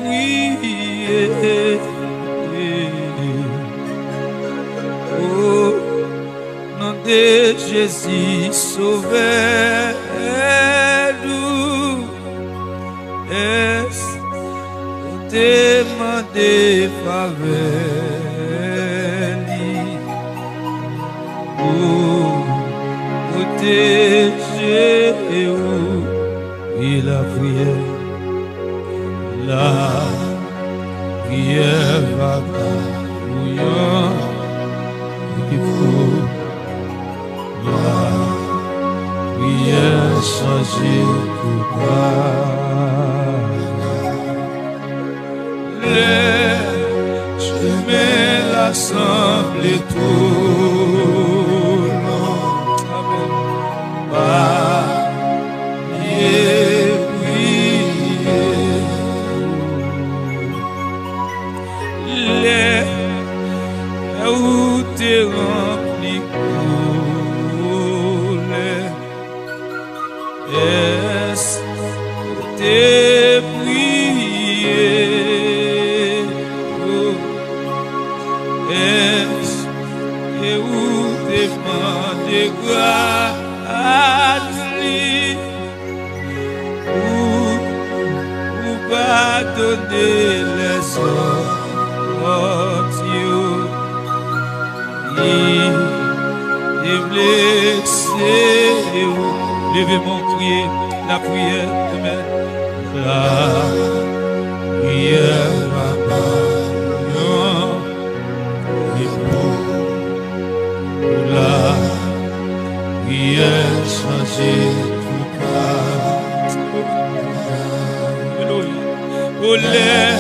prié. Oh, nom de Jésus, sauvez-nous. Est-ce demander faveur? Oh, protéger et la prière. La prière va bouillant, il faut la prière changer tout bas. Les chemins l'assemblent tout long. Amen. Rempli couler, est-ce tes prières, est-ce que vous demandez grâce, ou pardonner les autres. Et blessé, levez mon crier, la prière, amen. La prière va non, et pour la prière changer tout cas. Oh, les,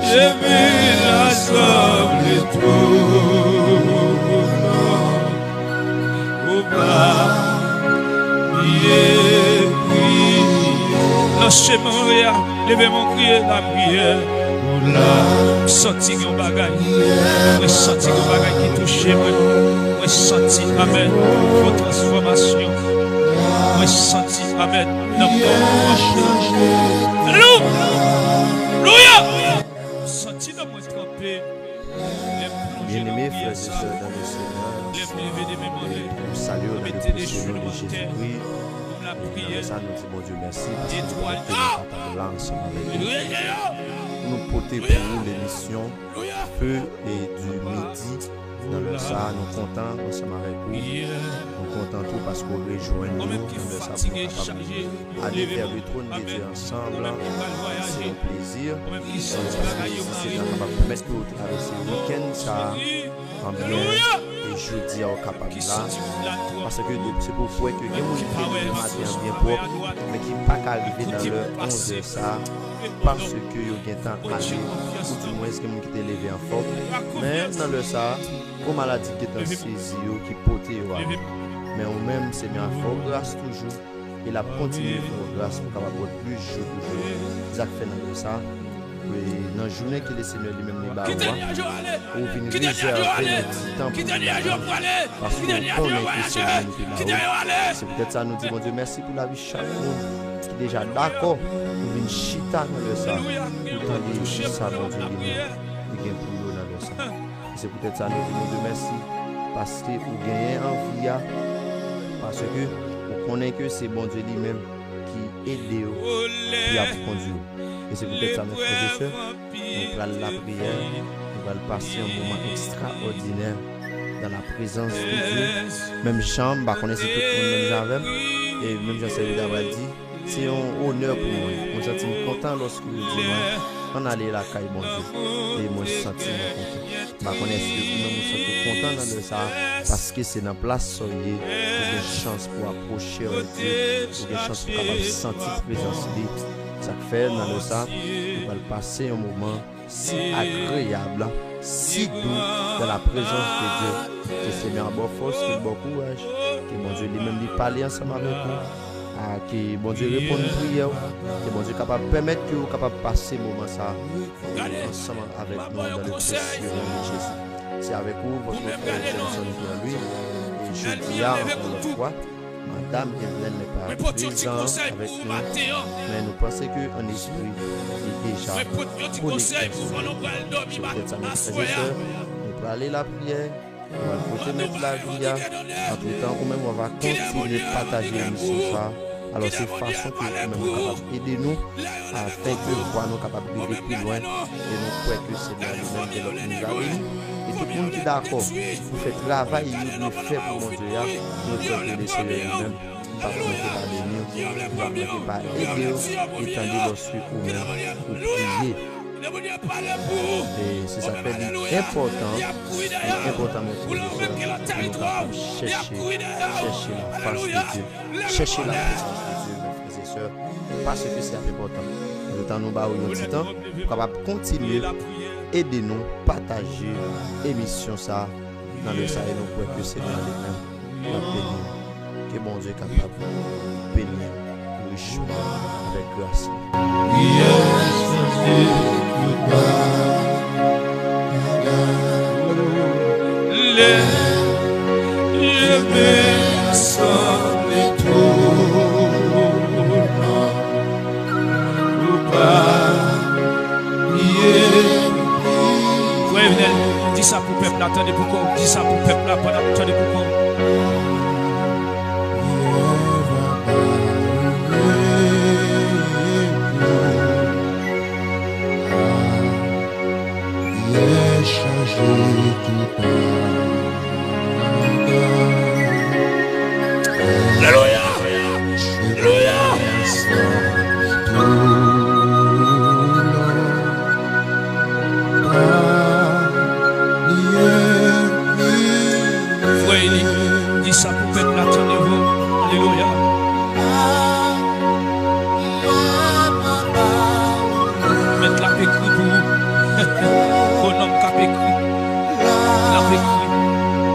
je vais la sauver tout. Lâchez mon rire, levez mon crier, la prière. Senti mon bagaille, moi senti mon bagaille qui touche moi senti, amen, votre transformation. Moi senti, amen, alléluia. Senti dans mon trempé. Bien-aimés frères et sœurs dans le Seigneur, nous saluons dans le précieux nom de Jésus-Christ. Ça nous dit, bon Dieu, merci parce que nous avons là ensemble avec nous. Nous portons pour nous l'émission Feu et du midi. Dans le ça, nous comptons ensemble avec vous. Nous comptons tout parce qu'on rejoint nous dans le ça pour aller vers le trône de Dieu ensemble. C'est un plaisir. C'est capable de permettre que vous traversez le week-end, ça en bien. Jeudi au capable là parce que c'est pour que les gens qui le matin bien propre mais qui pas arriver dans l'heure 11h ça parce que yo gen temps aller ou du moins que moun qui te levé en forme mais dans le ça comme maladie qui est saisi qui porter mais ou même c'est bien fort grâce toujours et la continuer faire grâce pour capable plus jour ça fait dans le ça. Dans la journée que le Seigneur lui-même nous bat, ou venir réserver notre temps pour parce qu'on connaît que c'est lui qui là. C'est peut-être ça nous dit, bon Dieu, merci pour la vie chaque monde qui est déjà d'accord pour venir chita dans le sang. Pourtant, il y a ça, bon Dieu, il y a pour nous dans le sang. C'est peut-être ça nous dit, bon Dieu, merci parce que vous gagnez envie, parce que vous connaissez que c'est bon Dieu lui-même qui aide vous, qui a pour conduire. Et c'est peut-être ça, mes frères et sœurs. Nous allons la prière, nous allons passer un moment extraordinaire dans la présence de Dieu. Même Jean, je connais tout le monde même et même Jean-Sébastien d'avoir dit, c'est un honneur pour moi. Je me sens content lorsque je dis, on allait la caille, bon Dieu. Et moi, je me sens content. Je connais que vous-même, vous sentez content dans ça parce que c'est dans la place où vous avez une chance pour approcher Dieu, vous avez une chance pour sentir la présence de Dieu. Ça fait dans le ça, on va passer un moment si agréable, si doux dans la présence de Dieu. Que c'est bien bonne force, que bon courage, que bon Dieu lui-même lui parle ensemble avec nous, que bon Dieu réponde aux prières, que bon Dieu est capable de permettre que vous capable de passer un moment ça ensemble avec nous dans le précieux nom de Jésus. C'est avec vous, votre frère Johnson pour lui. Et je dis encore une fois, Madame Evelyne n'est pas présente avec nous, mais nous pensons qu'un esprit est déjà connecté. Peut-être ça, mes frères et sœurs, nous allons aller la prière, on va côté mettre la vie, entre temps, ou même on va continuer de partager l'émission ça. Alors c'est façon que nous-mêmes capables d'aider nous afin que nous soyons capables de plus loin et nous croyons que c'est dans le même de notre nous. Et tout le monde qui est d'accord pour faire travail, il doit faire pour mon Dieu, nous devons laisser nous-mêmes. Pas de bénir, pas aider, étendre lorsque vous-même vous priez. Et c'est ça fait important, chercher la face de Dieu, chercher la présence de Dieu, mes frères et sœurs, parce que c'est important. Nous temps nous baillons notre temps, capable continuer, aider nous, partager l'émission ça dans le salon, nous croyons que c'est dans les mêmes, que bon Dieu est capable de bénir richement avec grâce. Dis ça pour le peuple, attendez pourquoi. Dis ça pour le peuple, attendez pourquoi. Alléluia. Alléluia. Dis ça pour le peuple, attendez-vous. Alléluia. Mettre la paix pour vous. Bon homme qui a pécru. La pécru.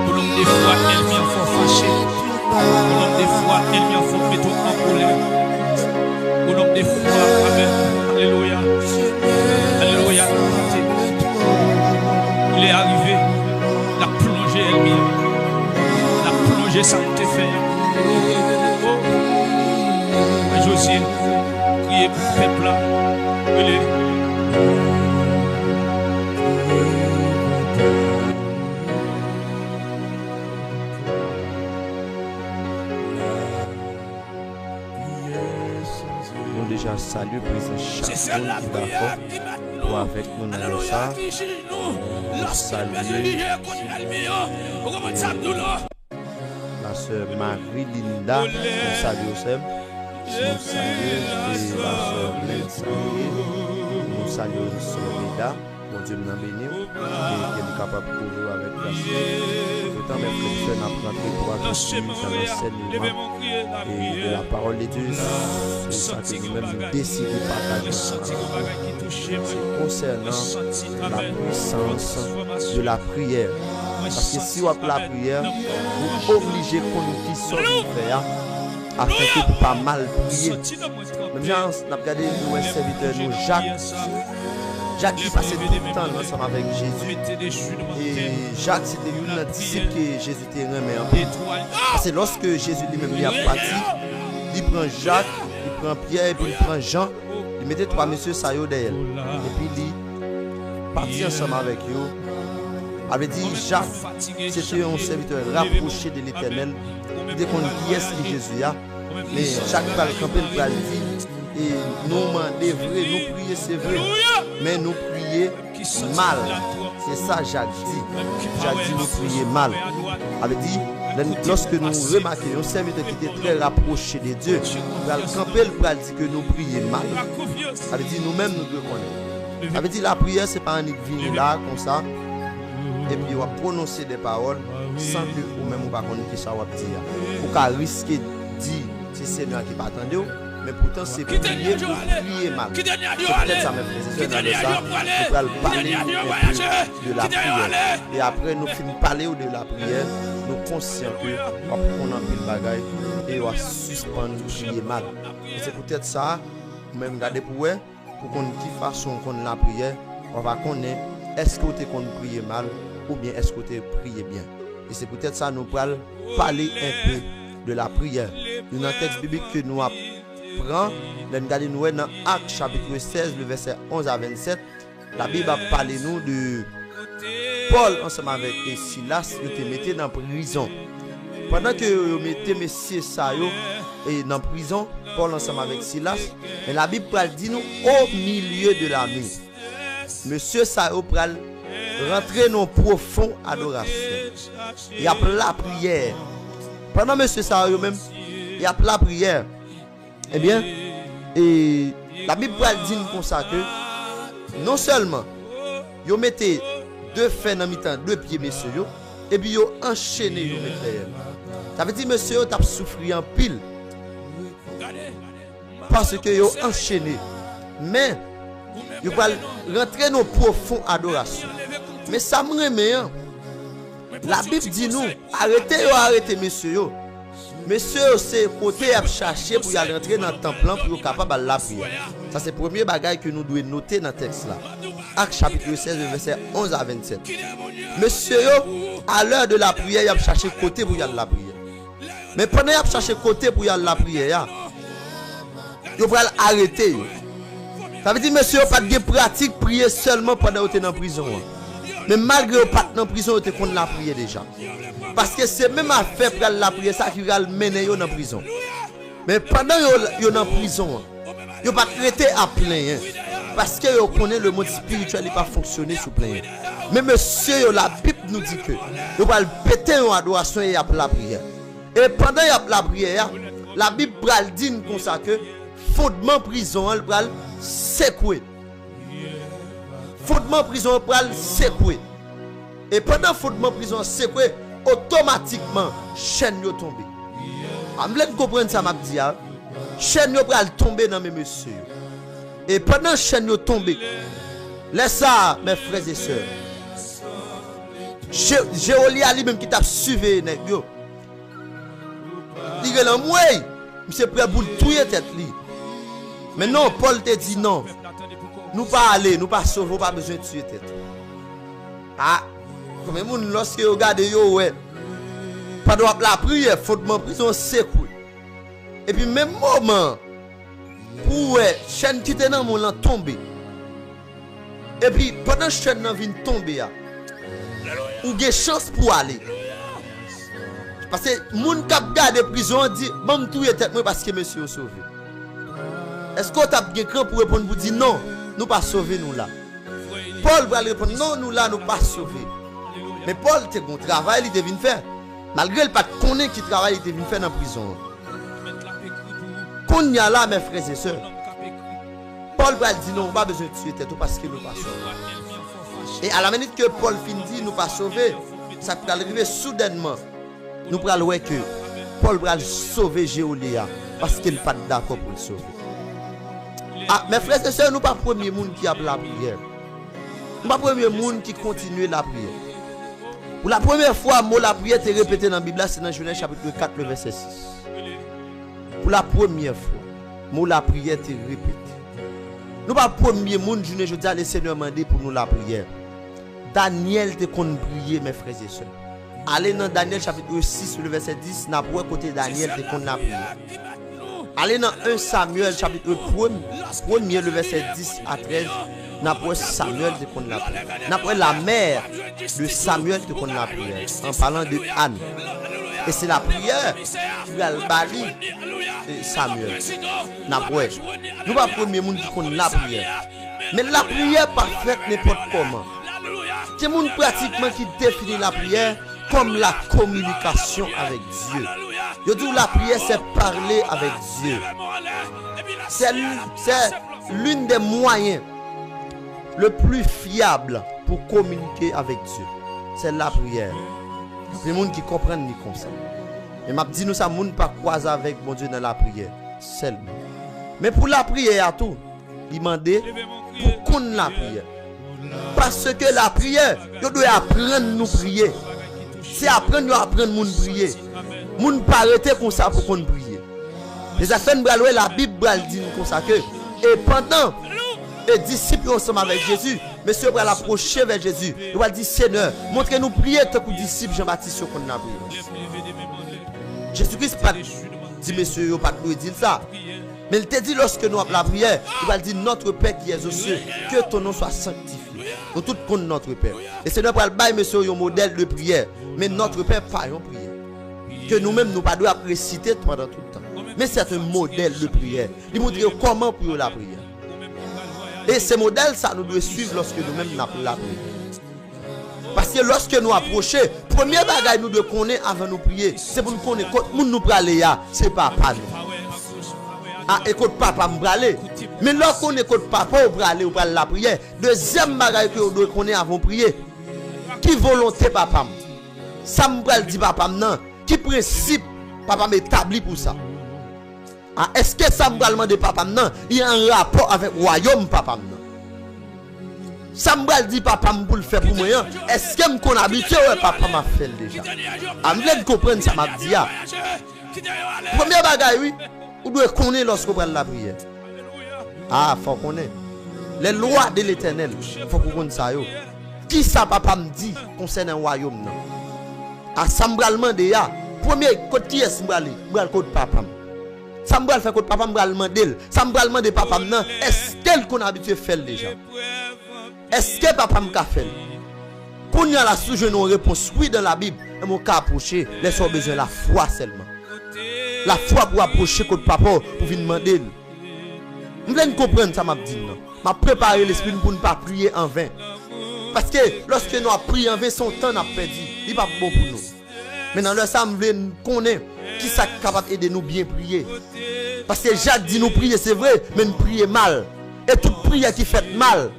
Pour l'homme des fois, elle vient fort fâché. Pour l'homme des fois, elle vient fort mettre en colère. Pour l'homme des fois, amen. Alléluia. Alléluia. Il est arrivé. La plongée elle-même. La plongée, ça nous fait. José, criez pour le peuple là. Nous déjà saluons chaque monde qui est d'accord pour avec nous dans ça. Nous saluons la sœur Marie-Linda, nous saluons aussi. Nous saluons la sœur Lensa, nous saluons Soledad, mon Dieu nous a béni, et qu'elle est capable de toujours avec la sœur. Autant mes frères n'apprendront pour continuer dans l'enseignement et de la parole de Dieu, c'est ça que nous-mêmes nous décidons de partager. C'est concernant la puissance de la prière. Parce que si on a la prière, vous obligez qu'on nous dise ce qu'on fait. Afin que vous pas mal prier. Même gens, on a regardé nous un serviteur, nous Jacques qui passait tout le temps ensemble avec Jésus. Et Jacques c'était une disciple que Jésus était remis en peu. Parce que lorsque Jésus lui-même lui a parti, il prend Jacques, il prend Pierre, et puis il prend Jean, il mettait trois messieurs saillots derrière. Et puis il partit ensemble avec eux. Avait dit Jacques, c'était un serviteur rapproché de l'Éternel. Dès qu'on dit est-ce que Jésus a, mais Jacques va le camper, il va le dire, et nous demander vrai, nous prier c'est vrai, mais nous prier mal. C'est ça Jacques dit. Jacques dit nous prier mal. Avait dit, lorsque nous remarquons un serviteur qui était très rapproché de Dieu, il va le camper, il va dire que nous prions mal. Avait dit nous-mêmes nous devons connaître. Avait dit la prière c'est pas un venir là comme ça. Et puis on va prononcer des paroles sans que vous-même vous ne connaissez pas ce que vous dire. Vous pouvez risquer de dire c'est Seigneur qui va attendre, mais pourtant c'est prier pour prier mal. C'est peut-être ça mes frères et sœurs, nous allons parler de la prière. Et après nous finissons de parler de la prière, nous sommes conscients que on va prendre un peu de bagaille et on va suspendre prier mal. Et c'est peut-être ça, même garder pour qu'on de quelle façon qu'on la prière, on va connaître est-ce que tu as prié mal ou bien est-ce que tu as prié bien. Et c'est peut-être ça nous allons parler un peu de la prière. Nous dans le texte biblique que nous apprenons, nous dans Actes chapitre 16, le verset 11 à 27, la Bible a parlé nous de Paul ensemble avec Silas, ils étaient mis dans la prison. Pendant que vous mettez messieurs ça et dans la prison, Paul ensemble avec Silas, mais la Bible dit nous au milieu de la nuit. Monsieur ça pral rentrer dans profond adoration. Il y a la prière. Pendant monsieur ça même, il y a la prière. Eh bien, et la Bible dit comme ça que non seulement vous mettez deux fers dans mi-temps, deux pieds messieurs, et puis vous enchaînez vous mettez. Ça veut dire monsieur vous avez souffert en pile. Parce que vous enchaîné. Mais vous allez rentrer dans profond adoration. Mais ça me remet. La Bible dit nous, arrêtez messieurs. Messieurs, c'est côté à chercher pour y aller rentrer dans le temple pour être capable de la prière. Ça, c'est le premier bagage que nous devons noter dans le texte là. Actes chapitre 16, verset 11 à 27. Messieurs, à l'heure de la prière, il a cherché côté pour y aller la prière. Mais pendant qu'il a cherché côté pour y aller la prière, il va arrêter. Ça veut dire, monsieur, pas de pratique prier seulement pendant que vous êtes dans la prison. Mais malgré que vous êtes dans la prison, vous êtes la prière déjà. Parce que c'est même affaire pour la prière ça qui va mener dans la prison. Mais pendant que vous êtes dans la prison, vous ne pouvez pas traiter à plein. Parce que vous connaissez le monde spirituel n'est pas fonctionné sous plein. Mais monsieur, la Bible nous dit que vous allez péter en adoration et après la prière. Et pendant la prière, la Bible dit comme ça que fondement prison, elle va secouer. Fondement prison, elle va secouer. Et pendant fondement prison secouer, automatiquement, chaîne yo tombe. Je veux comprendre ça, m'a dit. Chaîne yo va tomber dans mes messieurs. Et pendant chaîne yo tombe, laisse ça, mes frères et sœurs. Jéolia lui-même qui t'a suivi, yo. Il est là, moi, monsieur prêt pour tuer tête li. Mais non, Paul te dit non. Nous pas aller, nous pas sauver, pas besoin de tuer tête. Ah, comme moun lorsque vous regardez yo ouais. Pendant la prière, fondement prison secoué. Et puis même moment pour chaîne qui était dans mon lan tomber. Et puis pendant chaîne nan vient tomber ou avez chance pour aller. Parce que moun k'ap garder prison dit bon touyer tête moi parce que monsieur sauvé. Est-ce qu'on t'a bien cran pour répondre pour dire non, nous pas sauver nous là. Paul va répondre non, nous là nous pas sauver. Mais Paul te bon travail il devine faire. Malgré le pas connaît qui travaille il devine faire dans prison. Qu'on y a là mes frères et sœurs. Paul va dire non, pas besoin de tuer tête parce que nous pas sauver. Et à la minute que Paul finit dit nous pas sauver, ça peut arriver soudainement. Nous pourrons voir que Paul va sauver Jéolia parce qu'il n'est pas d'accord pour le sauver. Ah, mes frères et sœurs, nous ne sommes pas le premier monde qui a la prière. Nous ne sommes pas le premier monde qui continue la prière. Pour la première fois, mot la prière est répété dans la Bible, c'est dans Genèse chapitre 4, le verset 6. Pour la première fois, mot la prière est répété. Nous ne sommes pas le premier monde, je dis à le Seigneur demandé pour nous la prière. Daniel te qu'on prier, mes frères et sœurs. Allez dans Daniel chapitre 6, le verset 10, n'a pas côté Daniel te qu'on a prié. Allez dans 1 Samuel chapitre 1, le verset 10 à 13, n'a pas Samuel te qu'on a prié. N'a pas la mère de Samuel te qu'on a prié. En parlant de Anne. Et c'est la prière qui va le bali Samuel. N'a pas. Nous pas premier monde qui qu'on la prière. Mais la prière pas faite n'importe comment. C'est le monde pratiquement qui définit la prière comme la communication avec Dieu. Je dis la prière c'est parler avec Dieu. C'est l'une des moyens le plus fiable pour communiquer avec Dieu. C'est la prière. Les gens qui comprennent ni comme ça. Et m'a dit nous ça monde pas croiser avec mon Dieu dans la prière seulement. Mais pour la prière à tout, il demandait pour qu'on la prière. Parce que la prière, on doit apprendre à nous prier. C'est apprendre à prier. Moun pas arrêter comme ça pour qu'on prie. Les affaires la Bible dit comme ça que et pendant les disciples ensemble avec Jésus, monsieur va l'approcher vers Jésus. Il va dire Seigneur, montrez-nous prier tant que disciples Jean-Baptiste qu'on a prié. Jésus-Christ pas dit monsieur pas nous dire ça. Mais il te dit lorsque nous avons la prière, il va dire notre Père qui est aux cieux, que ton nom soit sanctifié. Nous tout compte notre Père. Et c'est notre bail monsieur un modèle de prière, mais notre Père pas une prière. Que nous-mêmes nous pas doit réciter pendant tout le temps. Mais c'est un modèle de prière. Il montre comment prier la prière. Et ce modèle ça nous doit suivre lorsque nous-mêmes nous avons la prière. Parce que lorsque nous approchons, premier bagage nous devons connaître avant de nous prier, c'est pour nous connaître quand nous praler c'est papa nous. Ah, écoute papa me praler. Mais lorsqu'on écoute papa ou praler ou parler la prière, deuxième bagage que nous devons connaître avant de prier, qui volonté papa? Ça me pral dit papa non, qui principe papa m'établit pour ça? Ah, est-ce que ça me pral demander papa non, il y a un rapport avec le royaume papa non? Ça me dit papa pour le faire pour moi. Est-ce que me qu'on habitué ouais papa m'a fait déjà? Ah me voulez comprendre ça m'a dit. Premier bagage oui, vous devez connaître lorsque vous la prière. Ah, faut connaître les lois de l'Éternel. Faut qu'on connaisse ça yo. Qui ça papa me dit concernant le royaume non? Ah ça me demander ya. Premier côté qui est me côté papa. Ça me faire côté papa me demander. Ça me demander papa non. Est-ce qu'elle qu'on habitué faire déjà? Est-ce que papa m'a fait? Quand il y a la sous une réponse oui dans la Bible, mon cas approcher, laisse besoin de la foi seulement. La foi pour approcher contre papa pour venir demander. Vous voulez comprendre ça m'a dit non. M'a préparé l'esprit pour ne pas prier en vain. Parce que lorsque nous avons prié en vain, son temps n'a perdu. Il n'est pas bon pour nous. Mais dans le ça, nous voulons connaître qui est capable d'aider nous bien prier. Parce que Jacques dit nous prier, c'est vrai, mais nous prier mal. Et toute prière qui fait mal,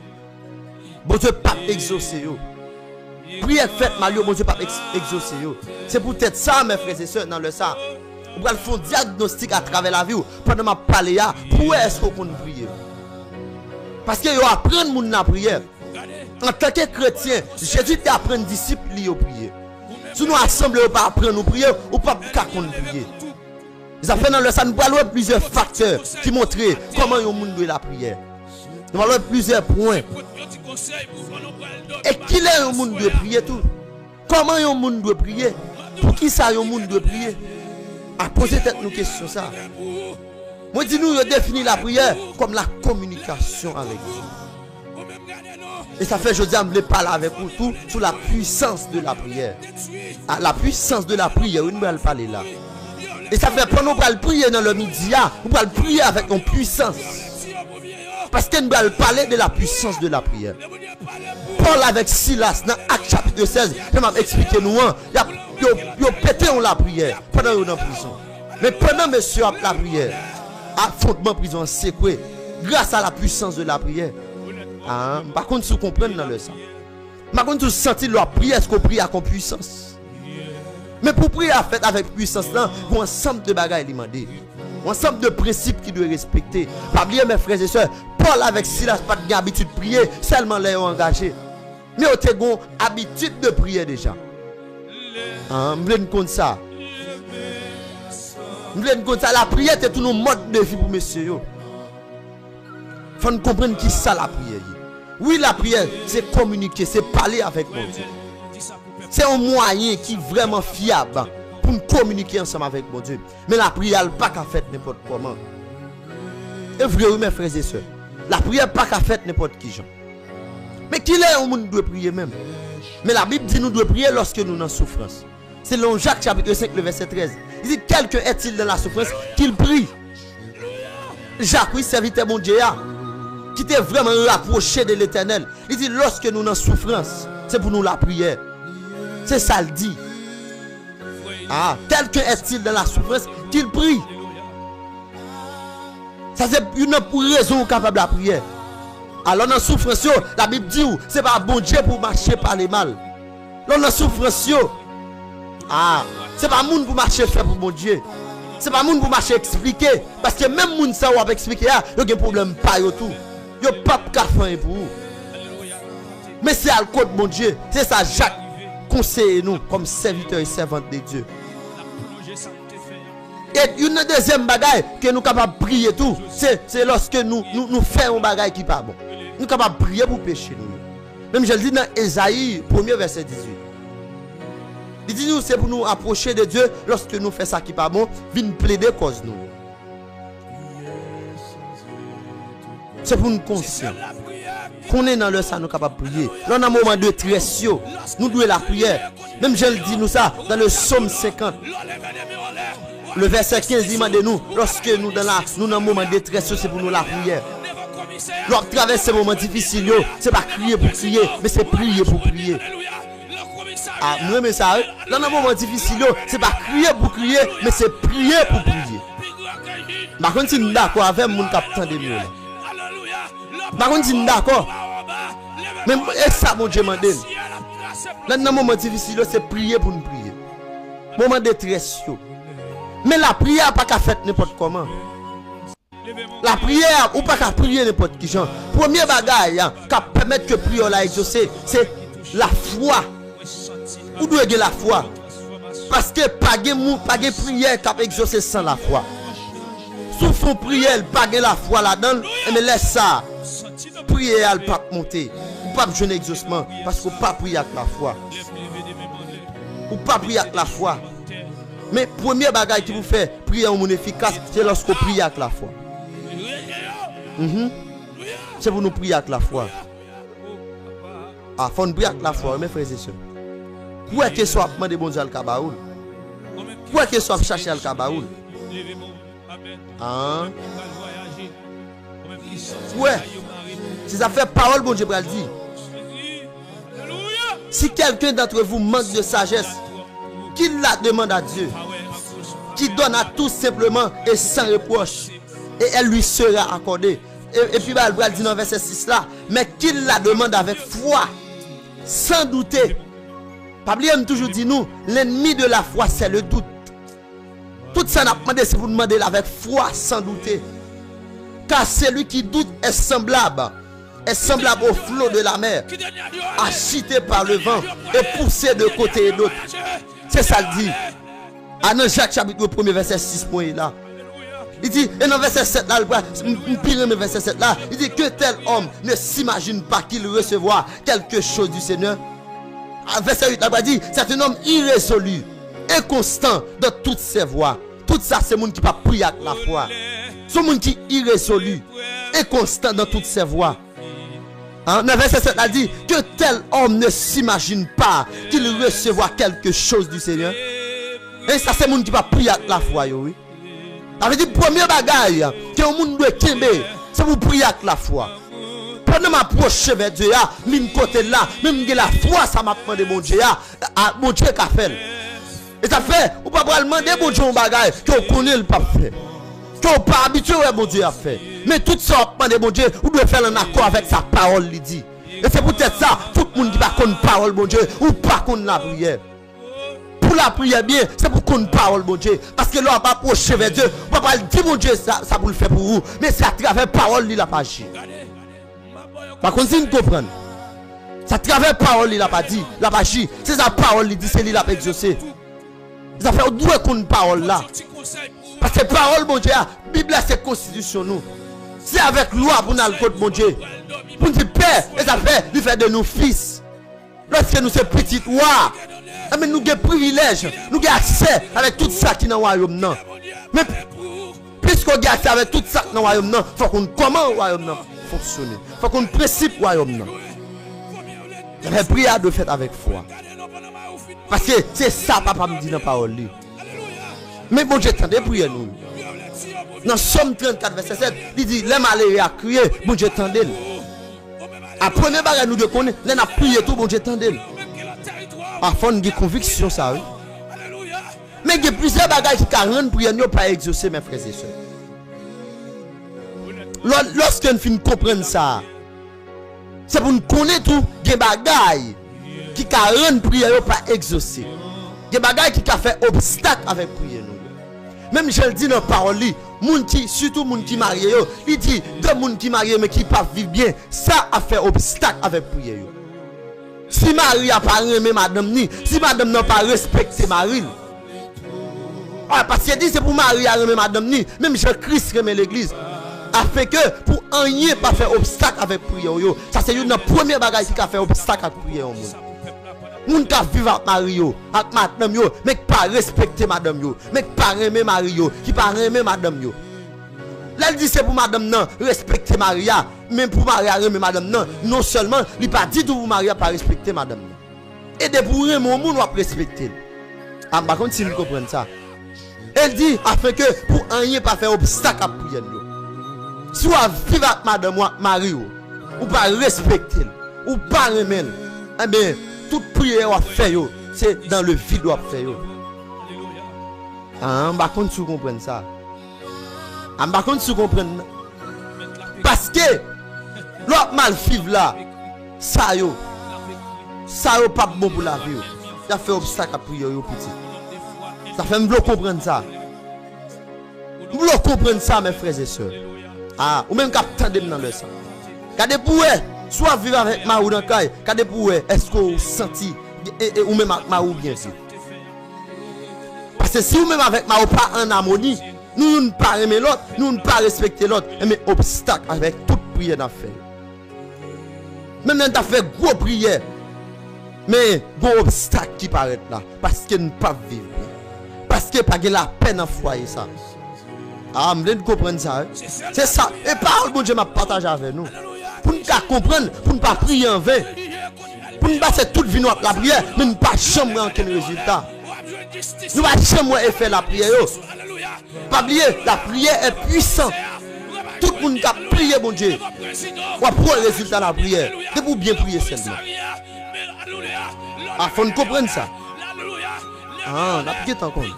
bon Dieu pas exaucer yo. Prière faite mal yo, bon Dieu pas exaucer yo. C'est peut-être ça mes frères et sœurs dans le ça. On va faire un diagnostic à travers la vie pendant ma parler là, pour est-ce qu'on prie? Parce que yo apprendre moun la prière. En tant que chrétien, Jésus t'apprend disciple li yo prier. Si nous assemblons pas apprendre nous prier ou pas qu'à qu'on prier. Ils fait dans le ça nous parlons plusieurs facteurs qui montrent comment yo moun doit la prière. Nous allons plusieurs points. Et qui est un monde de prier tout? Comment un monde doit prier? Pour qui ça un monde doit prier? À poser peut-être nos questions ça. Moi dis nous définir la prière comme la communication avec Dieu. Et ça fait je dis je parler avec vous tout sur la puissance de la prière. La puissance de la prière, nous allons parler là. Et ça fait pendant nous allons prier dans le midi, nous allons prier avec une puissance. Parce que nous allons parler de la puissance de la prière. Paul avec Silas dans Actes chapitre 16, je vais expliquer nous. Ils ont pété la prière pendant qu'ils sont en prison. Mais pendant monsieur a la prière, affrontement prison secoué grâce à la puissance de la prière. Par contre, si vous comprenez dans le sang. Par contre, vous sentez la prière, est-ce qu'on prie avec puissance? Mais pour prier avec puissance, il y a un ensemble de bagages demandés. Un ensemble de principes qui doivent respecter. Pas oublier mes frères et sœurs, Paul avec Silas pas d'habitude de prier, seulement les ont engagés. Mais ils ont habitude de prier déjà. Vous voulez nous ça? Vous voulez nous ça? La prière c'est tout nos modes de vie pour messieurs. Il faut nous comprendre qui ça la prière. Oui, la prière c'est communiquer, c'est parler avec mon Dieu. C'est un moyen qui est vraiment fiable pour nous communiquer ensemble avec mon Dieu. Mais la prière n'est pas qu'à faire n'importe comment. Et vrai, oui, mes frères et sœurs, la prière n'est pas qu'à faire n'importe qui. Mais qui est au monde doit prier même? Mais la Bible dit nous devons prier lorsque nous sommes en souffrance. C'est dans Jacques chapitre 5, le verset 13. Il dit quelqu'un est-il dans la souffrance qu'il prie? Jacques, oui, serviteur mon Dieu, qui était vraiment rapproché de l'Éternel. Il dit lorsque nous sommes en souffrance, c'est pour nous la prière. C'est ça le dit. Quelqu'un est-il dans la souffrance qu'il prie? Ça c'est une raison capable de la prière. Alors dans la souffrance, la Bible dit c'est pas bon Dieu pour marcher par les mal. Dans la souffrance, c'est pas monde pour marcher faire pour bon Dieu. C'est pas monde pour marcher expliquer. Parce que même monde ça va expliquer, il y a un problème pas tout. Il n'y a pas de café pour vous. Mais c'est à le côté mon Dieu. C'est ça Jacques conseille nous comme serviteurs et servantes de Dieu. Et une deuxième bagaille que nous sommes capables de prier tout, c'est lorsque nous faisons un bagaille qui n'est pas bon. Nous sommes capables de prier pour pécher nous. Même je le dis dans Ésaïe, 1er verset 18. Il dit nous c'est pour nous approcher de Dieu lorsque nous faisons ça qui pas bon, vient plaider cause nous. C'est pour nous conscients. Qu'on est dans le ça nous capable de prier. Là dans un moment de détresse, nous devons la prière. Même je le dis nous ça dans le psaume 50. Le verset 15 dit de nous lorsque nous dans un moment de détresse, c'est pour nous la prière. Lorsqu'on traverse ces moments difficiles, c'est pas crier pour crier, mais c'est prier pour prier. Ah, nous aimons ça. Dans un moment difficile, c'est pas crier pour crier, mais c'est prier pour prier. Par contre, si nous sommes d'accord avec mon capitaine de mieux. Par contre, si nous sommes d'accord, même ça, mon Dieu m'a dit. Dans un moment difficile, c'est prier pour nous prier. Moment de détresse. Mais la prière n'a pas qu'à faire n'importe comment. La prière, ou pas qu'à prier n'importe qui. Premier bagage qui permet que la prière la exaucer, c'est la foi. Ou doit avoir la foi. Parce que pas de prière qui a exaucé sans la foi. Sous son prière, pas de la foi là-dedans, mais laisse ça. Prière, elle ne peut pas monter. Ou pas besoin d'exaucement. Parce qu'on ne peut pas prier avec la foi. Ou pas prier avec la foi. Mais premier bagage qui vous fait prier en monde efficace, c'est lorsqu'on prie avec la foi. C'est pour nous prier avec la foi. Ah, il faut nous prier avec la foi, mes frères et sœurs. Où est-ce que soit demandé bon Dieu al Kabaoul? Où est-ce que soit chercher al Kabaoul? Ah. Ouais. Si ça fait parole, bon Dieu va le dire. Si quelqu'un d'entre vous manque de sagesse, qu'il la demande à Dieu, qui donne à tout simplement et sans reproche, et elle lui sera accordée. Et puis, elle va dire dans verset 6 là, mais qu'il la demande avec foi, sans douter. Pabli aime toujours dit nous, l'ennemi de la foi c'est le doute. Tout ça n'a pas demandé, c'est vous demander avec foi, sans douter. Car celui qui doute est semblable au flot de la mer, agité par le vent et poussé de côté et d'autre. C'est ça le dit. Ah non, Jacques chapitre 1er verset 6 point là. Il dit, et dans verset 7 là, pire le verset 7 là, il dit que tel homme ne s'imagine pas qu'il recevra quelque chose du Seigneur. Verset 8 là, il dit, c'est un homme irrésolu, inconstant dans toutes ses voies. Tout ça, c'est le monde qui va prier avec la foi. C'est le monde qui est irrésolu, inconstant dans toutes ses voies. Dans verset 7 là, il dit, que tel homme ne s'imagine pas qu'il recevra quelque chose du Seigneur. Et ça, c'est le monde qui va prier avec la foi, oui. Ça veut dire, premier bagage que le monde doit tomber, c'est pour prier avec la foi. Pendant m'approcher vers Dieu, même côté là, même la foi, ça m'a demandé mon Dieu, mon Dieu qu'a fait. Et ça fait, ou pas demander mon Dieu un bagage que vous connaissez le pas fait. Que vous pas habitué à mon Dieu a fait. Mais tout ça, demandez mon Dieu, vous devez faire un accord avec sa parole, il dit. Et c'est peut-être ça, tout le monde qui va connaître parole, mon Dieu, ou pas connaître la prière. Pour la prière bien, c'est pour qu'on parole, mon Dieu. Parce que là, on va approcher vers Dieu. On va pas dire, mon Dieu, ça pour le faire pour vous. Mais c'est à travers parole, il n'a pas agi. Par contre, si vous comprenez, c'est à travers parole, il n'a pas dit, il n'a pas agi. C'est sa parole, il dit, c'est lui qui l'a exaucé. Ça fait, on doit qu'on parole là. Parce que parole, mon Dieu, la Bible, c'est constitution, nous. C'est avec loi pour nous le code, mon Dieu. Pour nous dire, Père, et ça fait, il fait de nous fils. Lorsque nous sommes petites rois. Mais nous avons privilège, nous avons accès avec tout ça qui est dans le royaume. Mais puisqu'on a accès avec tout ça qui est dans le royaume, il faut qu'on comment le royaume fonctionne. Il faut qu'on principe le royaume. La prière doit faire avec foi. Parce que c'est ça papa me dit dans la parole. Mais bon Dieu, attendez prier nous. Dans Somme 34, verset 7, il dit, les malheureux à crier, bon Dieu, attendez. Après, nous devons connaître, les a prié tout, bon Dieu, attendez. À fond de conviction ça oui. Mais il y a plusieurs bagages qui rendent prière ne pas exaucer mes frères et sœurs. Lorsque nous finissons comprendre ça, c'est pour nous connaître tout des bagages qui rendent prière pas exaucer. Des bagages qui fait obstacle avec prière nous. Même je le dis dans la parole, surtout les gens qui marient, il dit deux gens qui marient mais qui ne peuvent vivre bien, ça a fait obstacle avec prière. Si Marie n'a pas aimé madame ni, si madame n'a pas respecté Marie. Parce qu'il dit c'est pour Marie à aimer madame ni, même Jésus-Christ aime l'église. Afin que pour rien pas faire obstacle avec prière. Ça c'est une première bagage qui a fait obstacle avec prière au monde. Moun ka vivre avec Mario, avec madame yo, mais qui pas respecter madame yo, mais qui pas aimer Mario, qui pas aimer madame yo. Là il dit c'est pour madame non, respecter Maria, même pour Maria aimer madame non, non seulement, il pas dit tout pour Maria pas respecter madame. Et de pour aimer mon moun va respecter. Ah par contre si vous comprenez ça. Elle dit afin que pour rien pas faire obstacle à prière yo. Si vous vivre avec madame Mario, ou pas respecter, ou pas aimer, eh bien toute prière qu'on fait c'est dans le vide qu'on fait yo. Ah, par contre si vous comprenez ça. Ah, par contre si vous comprenez parce que l'autre mal vivre là, ça yo pas bon pour la vie. Ça fait obstacle à prière yo petit. Ça fait me comprendre ça. Vous comprendre ça mes frères et sœurs. Ah, ou même capteur dans le sang. Quand pour soit vivre avec ma ou dans caille, quand pour est-ce que vous senti ou même avec ma ou bien sûr. Parce que si vous même avec ma ou pas en harmonie, nous ne pas aimer l'autre, nous ne pas respecter l'autre, mais obstacle avec toute prière dans fait. Même quand tu as fait gros prière, mais bon obstacle qui paraît là parce que ne pas vivre. Parce que pas la peine en foyer ça. Ah, je veux comprendre ça. C'est ça. Et parole bon Dieu m'a partagé avec nous. Pour nous comprendre, pour ne pas prier en vain. Pour ne pas faire toute vie à la prière, mais ne pas jamais aucun résultat. Nous ne pas jamais faire la prière. Pas oublier, la prière est puissante. Tout le monde qui a prié, bon Dieu, on va prendre le résultat de la prière. C'est pour bien prier seulement. Ah, il faut comprendre ça. Ah, on a prié tant qu'on. Il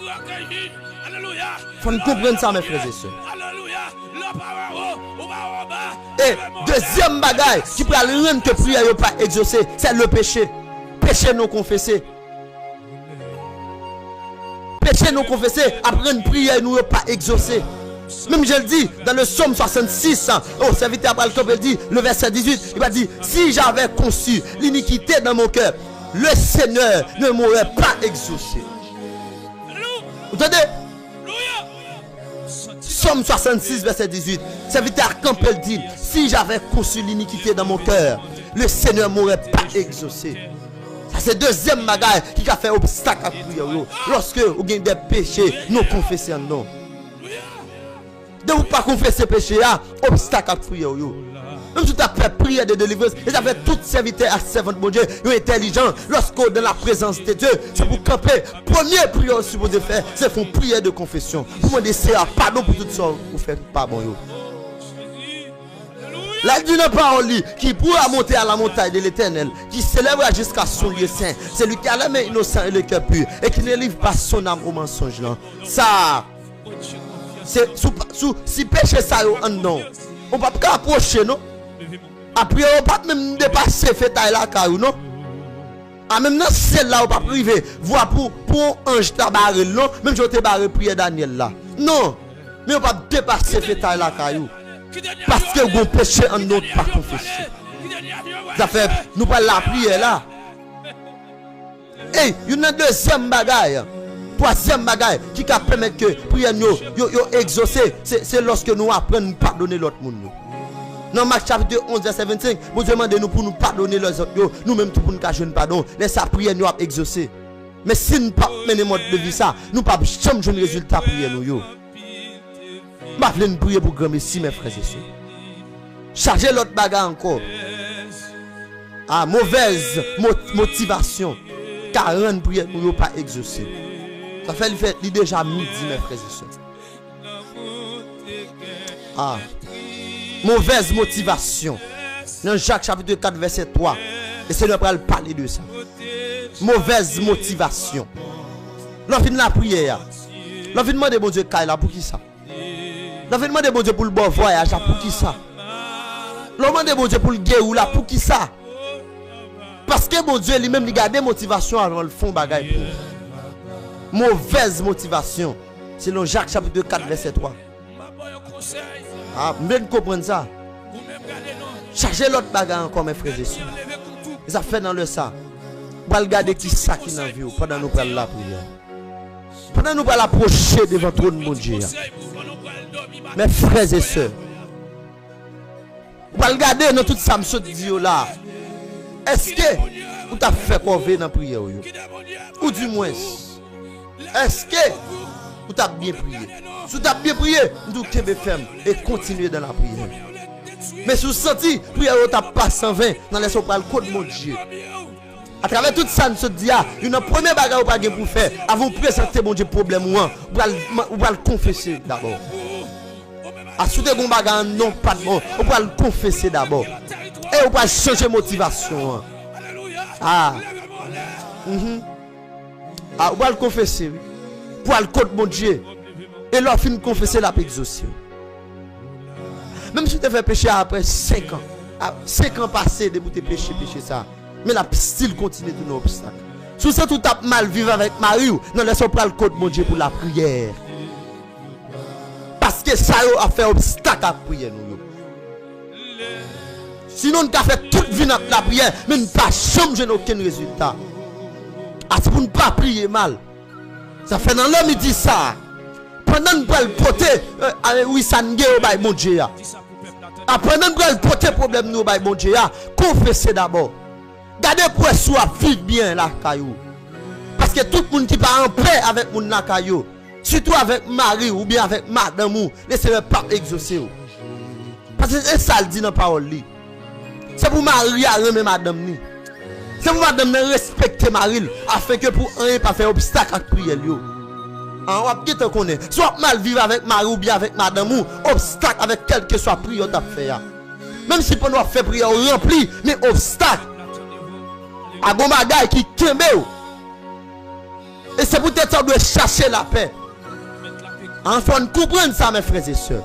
faut comprendre ça, mes frères et sœurs. Et deuxième bagaille qui peut rendre que prière n'est pas exaucée, c'est le péché. Péché non confessé. Péché non confessé, après une prière nous n'est pas exaucée. Même je le dis dans le psaume 66, au serviteur Abraham il dit, le verset 18, il va dire, si j'avais conçu l'iniquité dans mon cœur, le Seigneur ne m'aurait pas exaucé. Vous entendez? Psaume 66, verset 18. Serviteur Campbell dit, si j'avais conçu l'iniquité dans mon cœur, le Seigneur ne m'aurait pas exaucé. Ça c'est deuxième bagaille qui a fait obstacle à prière. Lorsque vous avez des péchés, nous confessons non. De vous pas confesser péché, obstacle à prière. Même si tu as fait prière de délivrance, et tu as fait tout serviteur à servante de Dieu, ils sont intelligents. Lorsque dans la présence de Dieu, c'est pour camper. Première prière que vous devez faire, c'est faire une prière de confession. Vous demandez pardon pour tout ça, vous faites pas bon. La d'une parole qui pourra monter à la montagne de l'Éternel, qui s'élèvera jusqu'à son lieu saint, c'est lui qui a la main innocente et le cœur pur, et qui ne livre pas son âme au mensonge. Ça, c'est si péché ça en non, on ne peut pas approcher, non? Après, on ne peut pas même dépasser fait la caillou, non? Ah, même dans celle-là, on ne peut pas priver. Voir pour ange tabaré, non? Même si on te barré prier Daniel là. Non, mais on ne peut pas dépasser fait la caillou. Parce que vous péché en notre pas confessé. Ça fait, nous pas la prière là. Et il y a une deuxième bagaille. Troisième bagaille qui permet que prière nous exaucer, c'est lorsque nous apprenons à pardonner l'autre monde. Dans Marc chapitre 11 verset 25, vous demandez nous pour nous pardonner les autres, nous-mêmes tout pour nous cacher un pardon. Laisse sa prière nous exaucer. Mais si nous ne pas mener mode de vie ça, nous pas jamais jouer résultat prière nous yo. Je vais prier pour grand merci mes frères et sœurs. Chargez l'autre bagarre encore. Ah, mauvaise motivation. Car rendre prière nous pas exaucer. Ça fait déjà midi mes frères et sœurs. Ah. Mauvaise motivation. Dans Jacques chapitre 4 verset 3. Et c'est le Seigneur va parler de ça. Mauvaise motivation. L'on finit la prière. L'on finit demander bon Dieu là pour qui ça? L'on finit demander bon Dieu pour le bon voyage pour qui ça? L'on demande bon Dieu pour le guérou là pour qui ça? Parce que bon Dieu lui-même il garde motivation avant le fond bagaille pour. Mauvaise motivation. Selon Jacques chapitre 4 verset 3. Ah, vous devez comprendre ça. Chargez l'autre bagarre encore mes frères et sœurs. Ça fait dans le sang. Vous allez regarder qui ça qui dans la vie pendant nous prenons la prière. Pendant nous allons approcher devant le trône de mon Dieu. Mes frères et sœurs. Vous allez regarder dans tout ça me dit là. Est-ce que ou t'as fait corvée dans la prière? Ou du moins, est-ce que ou t'as bien prié? Si t'as bien prié, nous devons faire et continuer dans la prière. Mais si vous sentez, prière t'as pas 120, dans les sopras le code mon Dieu. À travers tout ça, nous se dit, une première bagarre pas pour faire, avant de présenter mon Dieu problème, ou va le confesser d'abord. À souder bon bagarre, non pas de bon, on va le confesser d'abord. Et on va changer motivation. Ah, on va le confesser, oui. Pour le code mon Dieu. Et leur fin confesser la paix exaucée. Même si tu fais pécher après 5 ans, 5 ans passés de te pécher ça. Mais la style continue de nos obstacles. Si ça tout a mal vivre avec Marie, non laissons pas le code mon Dieu pour la prière. Parce que ça a fait obstacle à la prière nous. Sinon on a fait toute vie dans la prière, mais nous pas changer aucun résultat. Est-ce pour ne pas prier mal? Ça fait dans l'homme il dit ça. Pendant nous le porter oui ça n'gé au mon Dieu. Après nous le porter problème nous au mon Dieu, confessez d'abord. Gardez pour soi vivre bien la caillou. Parce que tout le monde qui part en paix avec mon la caillou, surtout avec Marie ou bien avec madame ou, laissez-le pas exaucer. Parce que c'est ça le dit dans la parole. C'est pour Marie à remettre madame ni. C'est pour madame respecter Marie afin que pour un pas faire obstacle à la prière. On va bien te connaître. Soit mal vivre avec Marie ou bien avec madame ou obstacle avec quel que soit prière tu as fait. Même si pendant faire prière rempli, mais obstacle. A bon bagay qui kembe ou. Et c'est peut-être ça doit chercher la paix. Enfin, nous comprenons ça, mes frères et sœurs.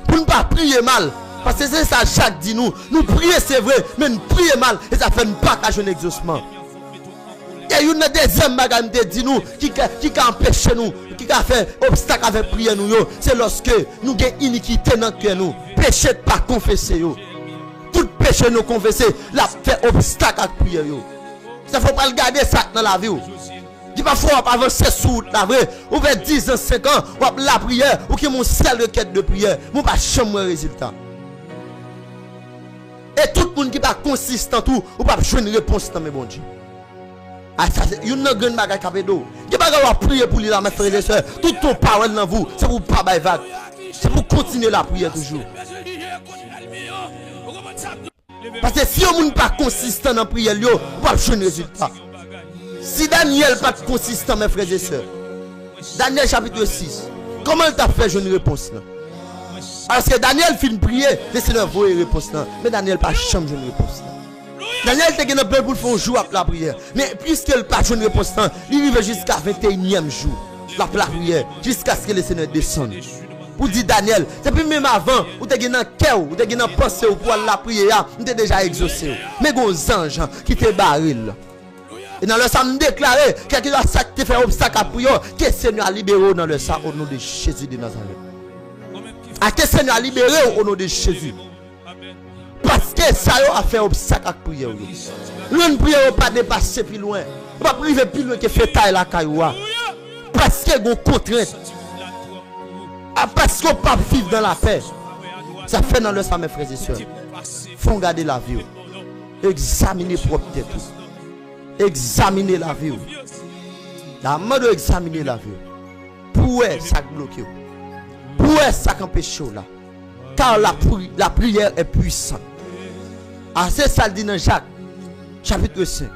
Pour ne pas prier mal. Parce que c'est ça, Jacques dit nous. Nous prions, c'est vrai, mais nous prions mal. Et ça fait une pas à un exaucement. Et il y a des hommes qui dit nous, qui empêche nous, qui a fait obstacle avec prière nous. C'est lorsque nous avons iniquité dans le cœur nous. Péché de pas confesser. Tout péché nous confesser, la fait obstacle à la prière. Ça faut pas le garder ça dans la vie. Il va falloir avancer sous la vraie. Ou fait 10 ans, 5 ans, ou la prière, ou qui mon seul requête de prière, mon pas chambre résultat. Et tout le monde qui pas consistant tout, ou pas jouer une réponse dans mes bon Dieu. Ah ça c'est une grande bagarre capedo. Qui pas prier pour lui là mes frères et sœurs. Toute ton parole dans vous, c'est pour pas bailler vague. C'est pour continuer la prière toujours. Parce que si on n'est pas consistant dans la prière, on va pas jouer un résultat. Si Daniel n'est pas consistant, mes frères et sœurs, Daniel chapitre 6, comment il t'a fait jouer une réponse là? Parce que Daniel finit de prier, laissez-le voir une réponse là. Mais Daniel n'a pas jamais joué une réponse là. Daniel était gagné plein pour faire un jour après la prière. Mais puisqu'il n'a pas joué une réponse là, il arrive jusqu'à 21e jour, la prière, jusqu'à ce que le Seigneur descende. Pour dire Daniel, c'est plus même avant, ou t'es dans cœur, ou t'es dans pensée pour la prière, on t'es déjà exaucé. Mais gros ange qui te baril. Et dans le sang déclaré, quelque chose qui te fait obstacle à prière, que le Seigneur a libéré dans le sang au nom de Jésus de Nazareth. À que le Seigneur a libéré au nom de Jésus. Parce que ça a fait obstacle à la prière. L'une prière pas dépasser plus loin. On va priver plus loin que fait taille la cailloua. Parce que vous contrainte. Parce qu'on ne peut pas vivre dans la paix. Ça fait dans le sang, mes frères et sœurs. Il faut garder la vie. Examiner propre tête. Examiner la vie. La main de examiner la vie. Pour ça bloqué. Pour ça empêche là. Car la prière est puissante. Ah, c'est ça le dit dans Jacques, chapitre 5.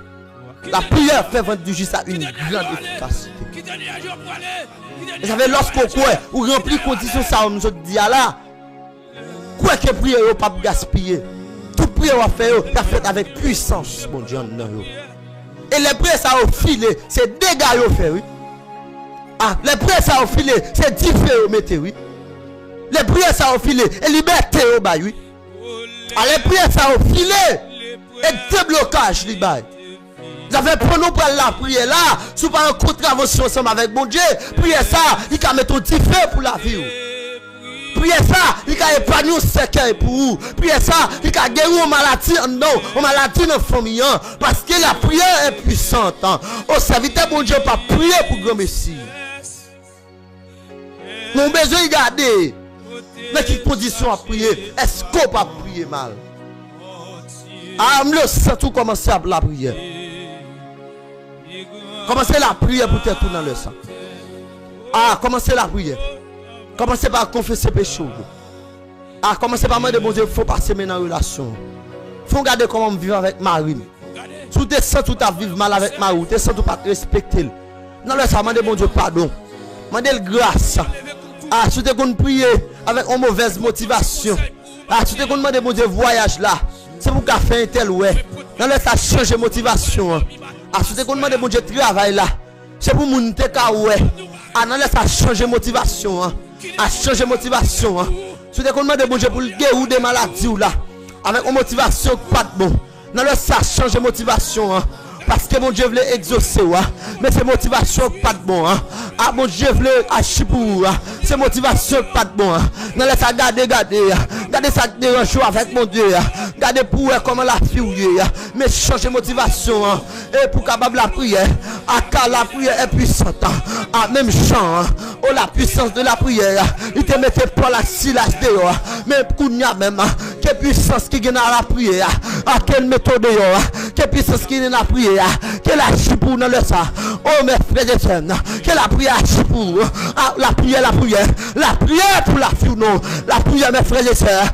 La prière fait vendre du juste à une grande efficacité. Et ça fait lorsqu'on croit, ou remplit conditions ça, on nous dit là, quoi que prière n'est pas gaspiller. Toute prière on fait avec puissance, mon Dieu. Et les prières ça au filet, c'est dégâts au fait, oui. Ah, les prières ça au filet, c'est différent, mettez, oui. Les prières ça au filet, et liberté au bas, oui. Ah, les prières ça au filet, et déblocage, les bails. Vous avez pris nous pour la prière là, si vous avez une contravention ensemble avec mon Dieu, prière ça, il va mettre un différent pour la vie. Priez ça, il va épargner un cercueil pour vous. Priez ça, il va guérir une maladie dans la famille. Parce que la prière est puissante. Au serviteur, mon Dieu, pas prier pour grand Messie. Nous avons besoin de garder. Dans quelle condition à prier? Est-ce qu'on peut prier mal? Ah, je sens tout commencer à la prière. Commencez la prière pour te tout dans le sang. Ah, commencez la prière. Commencez par confesser péché. Ah, commencez par demander bon Dieu, il faut passer maintenant en relation. Il faut regarder comment vivre avec Marie. Si tu sens tout à vivre mal avec Marie, tu sens tout pas respecter. Dans le sang, demandez bon Dieu pardon. Demandez grâce. Ah, si tu te prier avec une mauvaise motivation. Ah, si tu te demander bon Dieu voyage là. C'est pour qu'à faire un tel ouais. Dans le sang, changer motivation. Ah, si tu te demander bon Dieu travail là. C'est pour monter ouais. Ah, dans le sang, changer motivation. À changer motivation. Si tu te demandes bon Dieu pour le guérir des maladies ou là, avec une motivation pas de bon. Dans le ça changer motivation. Parce que mon Dieu voulait exaucer, mais c'est motivation pas de bon. Ah, mon Dieu voulait acheter pour c'est motivation pas de bon. Dans le ça garder ça dérange avec mon Dieu. Gardez pour comment la fille, mais changer motivation. Et pour capable la prière, car la prière est puissante. Ah, même chant, oh la puissance de la prière, il te mettait pas la Silas dehors, mais kounya même, quelle puissance qui gagne à la prière, à quelle méthode dehors, quelle puissance qui gagne à la prière, quelle agit pour dans le sang. Oh mes frères et sœurs, quelle la prière agit pour, la prière pour la fille non, la prière mes frères et sœurs,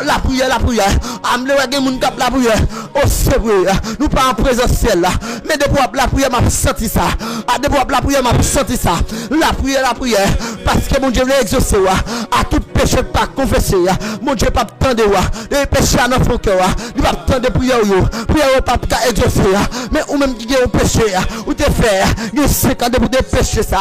la prière, amenez moun kap la prière, oh c'est vrai, nous pas en présentiel là, mais depuis la prière m'a senti ça, depuis la prière m'a senti ça, la prière, parce que mon Dieu veut exaucer à tout péché pas confesser, mon Dieu pas attendre les péchés à notre cœur, il pas attendre prière pas exaucer, mais ou même qui a un péché, ou te faire, il 5 ans de vous péché ça,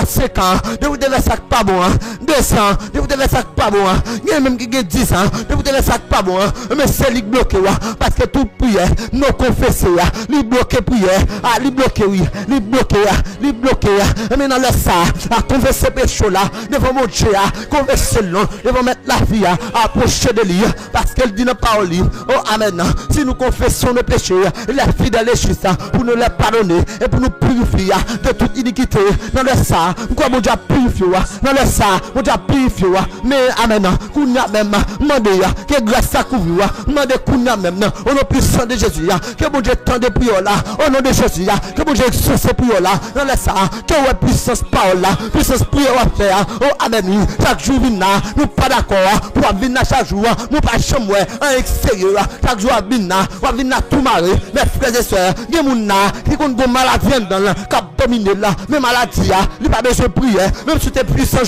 5 ans, de vous devez ça pas bon, 200, de vous devez ça pas bon, il y a même qui a 10 ans, de vous devez ça pas bon, mais c'est lui bloqué, parce que toute prière, non confessé, lui bloqué prière, lui bloqué, oui, lui bloqué, mais dans le ça, à confesser péché là, devant mon Dieu, confesser le nom, devant mettre la vie, approcher de lui, parce qu'elle dit dans parole, oh amen, si nous confessons nos péchés, il est fidèle et juste pour nous les pardonner et pour nous purifier de toute iniquité, dans le ça, quoi mon Dieu purifié, dans le ça, mon Dieu purifié, mais amen, qu'on a même demandé que grâce à couvrir, demandez qu'on a même, au nom puissant de Jésus, que mon Dieu tende de prière là, au nom de Jésus, que mon Dieu exauce prière là, dans le ça, que ouais puissance parole là, puissance prière à faire, oh amen, chaque jour vina, nous pas d'accord, pour venir chaque jour, nous pas chambre, en extérieur, chaque jour vina, pour venir tout marrer, mes frères et sœurs, il y a des gens qui ont des maladies dans le cap dominé là, mes maladies, il pas besoin de prier, même si tu es puissant,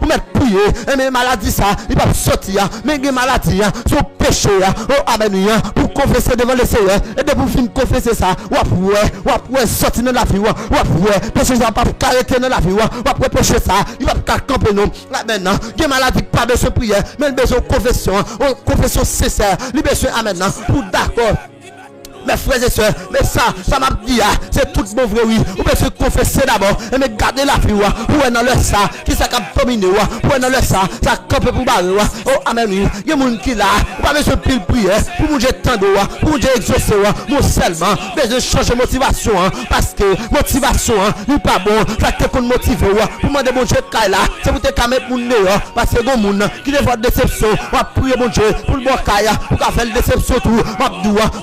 ou mettre prier, et mes maladies ça, il va sortir, mais les maladies, sont péché, oh amen, pour confesser devant le Seigneur, et de pour finir confesser ça, ou après sortir dans la vie, ou après péché ça, pas arrêter dans la vie, ou après péché ça, il va pas camper nous, là maintenant, les maladies pas besoin de prier, mais besoin de confession sincère, il besoin amen, pour d'accord. Mes frères et sœurs, mais ça m'a dit, c'est tout bon vrai, oui. Vous pouvez se confesser d'abord, et me garder la vie, pour être dans le sang, qui s'est dominé, pour être dans le sang, ça campe pour barrer, oh amen, oui. Il y a des gens qui là, vous pouvez se pile prier, pour vous jeter tendre, pour vous exaucer, mon seulement, mais je change de motivation, parce que motivation, n'est pas bon, ça te qu'on motive, pour demander mon Dieu, là, c'est pour te mettre mon nez, parce que mon monde qui est votre déception, on va prier mon Dieu, pour le bon caille, pour faire la déception, tout,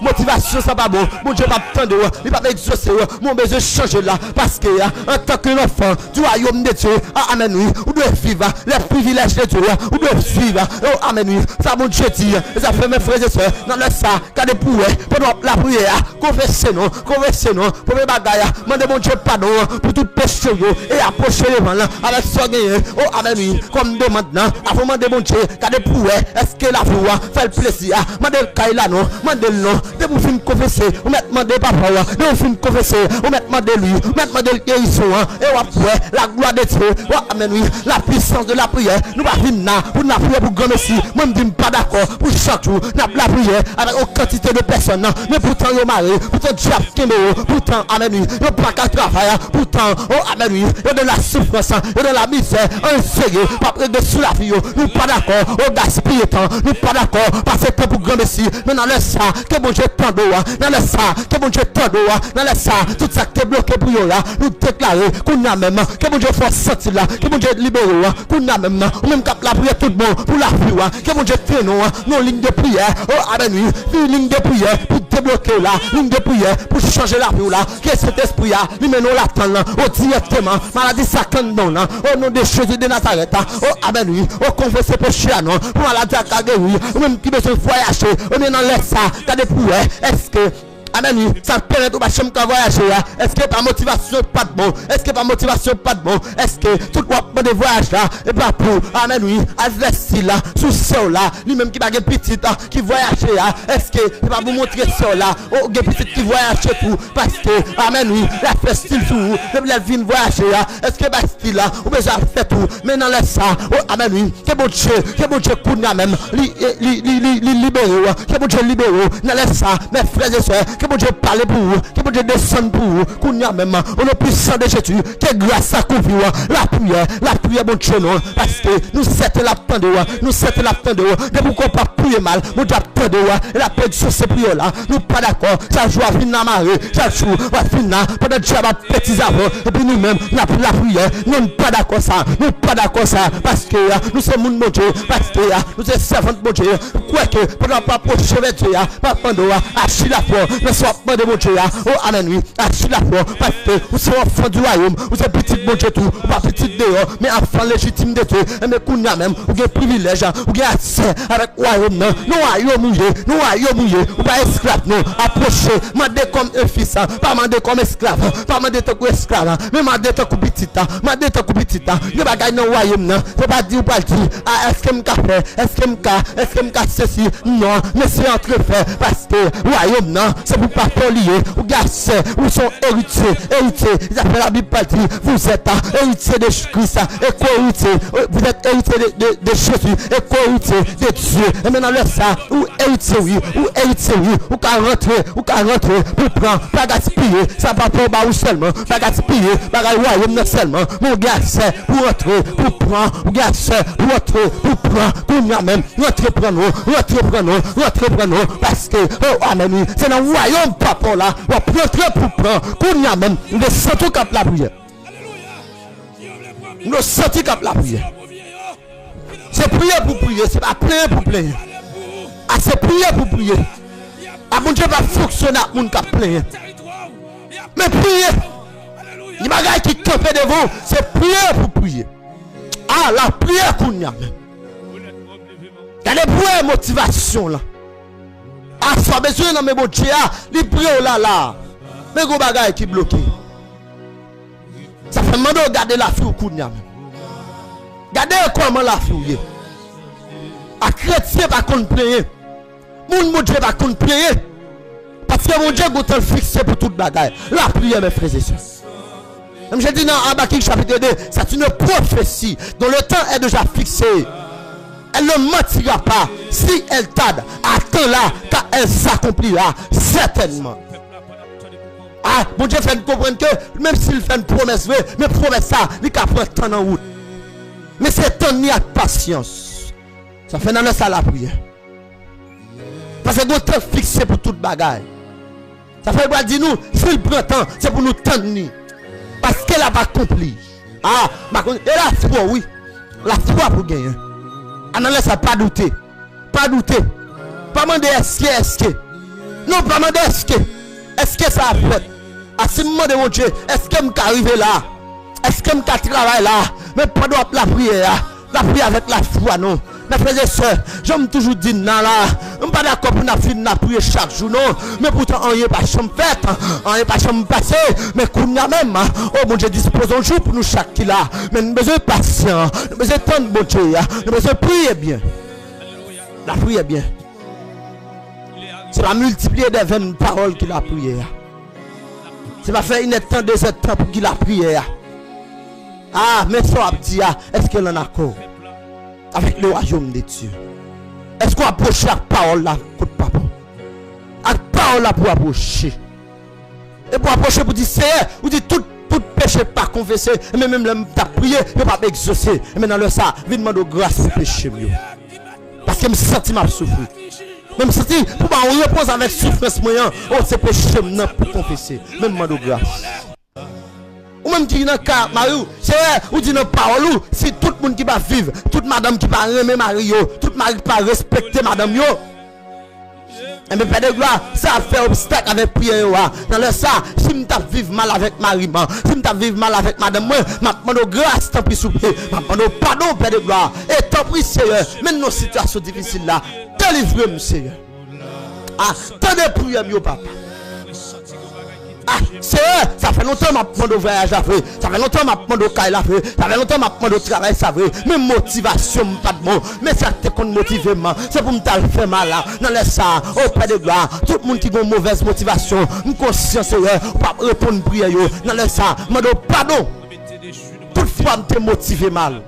motivation, ça pas bon, mon Dieu va attendre, il va m'exaucer, mon besoin changer là, parce que en tant qu'enfant du royaume de Dieu, amen, oui, ou doit vivre les privilèges de Dieu, ou doit suivre, oh amen, oui, ça mon Dieu dit, et ça fait mes frères et sœurs, dans le ça, quand des pouets, pendant la prière, confessez non, pour mes bagailles, demandez mon Dieu pardon, pour tout péché, et approcher les mains, avec son gagné, oh amen, oui, comme de maintenant, avant demander mon Dieu, quand des pouets, est-ce que la voix fait le plaisir, demandez le caille là, non, demandez le nom, de vous finir confesser, ou mettre demandé papa, de vous finir confesser, ou mettre demandé lui, ou mettre demandé le guérison, et après, la gloire de Dieu, oh amen, oui, la puissance de la prière, nous va venir pour la prière pour grand aussi, moi je ne dis pas d'accord, pour chaque jour, nous la prière avec une quantité de personnes, mais pourtant, il y a marre, pourtant, Dieu a quitté, pourtant, amen, oui, il n'y a pas qu'à travailler, pourtant, oh amen, oui, il y a de la souffrance, il y a de la misère, un sérieux, pas près de sous la vie, nous pas d'accord, au gaspiller temps, nous pas d'accord, passer temps pour grand aussi, mais dans le sang, que bon Dieu tende, dans le ça, que bon Dieu tende, dans le ça, tout ça qui est bloqué pour eux là, nous déclarer qu'on a même, que bon Dieu fasse sortir là, que bon Dieu libérer, qu'on a même, ou même cap la prière tout le monde pour la vie, que bon Dieu fait nos lignes de prière, oh amen, une ligne de prière pour débloquer là, ligne de prière pour changer la vie là, que cet esprit là, lui mène l'attend là, oh directement, maladie ça non là, au nom de Jésus de Nazareth, oh amen, oui, oh confesser péché non, pour maladie à caguer, ou même qui besoin voyager, on est dans l'air ça, t'as des prières, est-ce que amen, ça permet de marcher qu'à voyager. Est-ce que par motivation pas de bon? Est-ce que par motivation pas de bon? Est-ce que tout le monde de voyage là et pas pour amen oui, investir là, sous sol là, lui-même qui va gagner petit qui voyage là. Est-ce que il va vous montrer ça là? Oh, gagner petit qui voyage tout parce que amen oui, la fait style tout, la vie voyager là. Est-ce que bah style là, ou besoin faire tout, mais dans le ça, oh amen oui, que bon Dieu connaît même, libérer, que bon Dieu libérer, dans le ça, mes frères et sœurs. Que bon Dieu parle pour vous, que bon Dieu descende pour vous, qu'on y a même, on est puissant de Jésus, que grâce à couvrir la prière, bon Dieu, non, parce que nous sommes la fin de nous sommes la fin de de pourquoi pas prier mal, mon Dieu, fin de et la paix sur ces prières là, nous pas d'accord, ça joue à venir marrer, ça joue à finir, pendant que Dieu va petits avant, et puis nous-mêmes, nous avons la prière, nous pas d'accord ça, nous pas d'accord ça, parce que nous sommes mon Dieu, parce que nous sommes servants de mon Dieu, quoi que, pendant pas approcher vers Dieu, pas pendant, achille la foi, soit pas de mon Dieu, oh amen oui, achille la foi, parce que vous êtes enfant du royaume, vous êtes petit bon Dieu tout, ou pas petit dehors, mais enfant légitime de Dieu, et mais qu'on a même, vous avez privilège, vous avez accès avec le royaume, nous royaume mouillé, vous pas esclave, non, approchez, mandez comme un fils, pas mandez comme esclave, pas mandez comme esclave, mais mandez comme petit, ne pas gagner dans le royaume, non, faut pas dire ou pas dire, ah, est-ce que m'ka fait, est-ce que m'ka ceci, non, mais c'est entre fait, parce que royaume, non, c'est pour pas lier, ou garçons, ou sont héritiers, ils appellent la Bible dit, vous êtes héritiers de Christ, et co-héritiers, vous êtes héritiers de Jésus, et co-héritiers de Dieu, et maintenant le ça, ou héritiers oui, ou qu'à rentrer, pour prendre, pas gaspiller, ça va pas bas ou seulement, pas gaspiller, pas royaume non seulement, mon garçon, pour rentrer, pour prendre, ou garçon, pour rentrer, pour prendre, qu'on y a même, rentrer prendre, parce que, oh amen, c'est dans le royaume papa là, on prend pour prendre, qu'on y a même, nous sentons cap la prière. Nous sentons cap la prière. C'est prier pour prier, c'est pas prier pour prier. Ah, c'est prier pour prier. Ah, mon Dieu va fonctionner à mon cap prier. Mais prier, les bagages qui campent devant, c'est prier pour prier. Ah, la prière qu'on y a même. Il y a des prières motivation là. Ah, ça besoin dans mes bon Dieu, les prières là. Mais gros bagages qui bloquent. Ça fait demander de garder la fille au coup de même. Regardez comment la fille. À chrétien pas qu'on plaît. Mon Dieu va qu'on plaît. Parce que mon Dieu est fixé pour toute bagaille. La prière mes frères et sœurs. Comme je dis dans Habakkuk chapitre 2, c'est une prophétie dont le temps est déjà fixé. Elle ne mentira pas. Si elle tarde, attends-la, car elle s'accomplira certainement. Ah, mon Dieu fait comprendre que même s'il fait une promesse, mais promesse ça, il va prendre temps en route. Mais c'est temps ni avec patience. Ça fait dans ça la prière. Parce que le temps fixé pour toute bagaille. Ça fait pas dire nous, s'il prend temps, c'est pour nous tendre. Parce qu'elle a pas accompli. Ah, et la foi, oui. La foi pour gagner. Ah non, laisse pas douter. Pas douter. Pas demander est-ce que. Non, pas demander est-ce que ça a fait. À ce moment de mon Dieu, est-ce que je peux arriver là? Est-ce que je peux travailler là? Mais pas de la prière. La prière avec la foi, non. Mes frères et sœurs, j'aime toujours dire non là. Je ne suis pas d'accord pour nous finir la prière chaque jour, non. Mais pourtant, on n'y est pas chambre faite, on n'y est pas chambre passée. Mais qu'on a même, oh mon Dieu, dispose un jour pour nous chaque qui là. Mais nous avons besoin de patience, nous avons besoin de temps de bon Dieu, nous avons besoin de prier bien. La prière bien. C'est la multiplier des 20 paroles qu'il a prié. C'est pas faire une temps de ce temps pour qu'il a prié. Ah, mais ça, est-ce qu'elle en a encore? Avec le royaume de Dieu. Est-ce qu'on approche la parole là, papa? La parole là pour approcher. Et pour approcher, pour dire, Seigneur, vous dites tout péché pas confessé, mais même l'homme t'a prié, mais pas exaucé. Et maintenant, le ça, vite demander grâce pour péché mieux. Parce que je me sens mal souffrir. Même si pour pas on réponse avec souffrance moyen, oh c'est péché maintenant pour confesser. Même demande grâce. Ou même dit dans cas Mario, c'est vrai, ou dit dans parole, si tout le monde qui va vivre, toute madame qui va aimer Mario, toute mari qui va respecter madame yo. Et mais Père de gloire, ça fait obstacle avec prière. Dans le ça, si je vivre mal avec Marie, si je vivre mal avec madame, je demande grâce, tant pis souper, je demande pardon, Père de gloire. Et tant pis, Seigneur, même nos situations difficiles là, délivrez-moi, Seigneur. Ah, tant de prières, papa. Ah, c'est vrai, ça fait longtemps que je demande voyage à faire, ça fait longtemps que je demande au caille à faire, ça fait longtemps que je demande au travail, ça vrai, mais motivation, pas de bon, mais ça te compte motivement, c'est pour me faire mal là, dans les ça, au Père de gloire, tout le monde qui a une mauvaise motivation, une conscience, pas répondre à prière, dans les ça, je demande pardon, toutefois, je te motivé mal.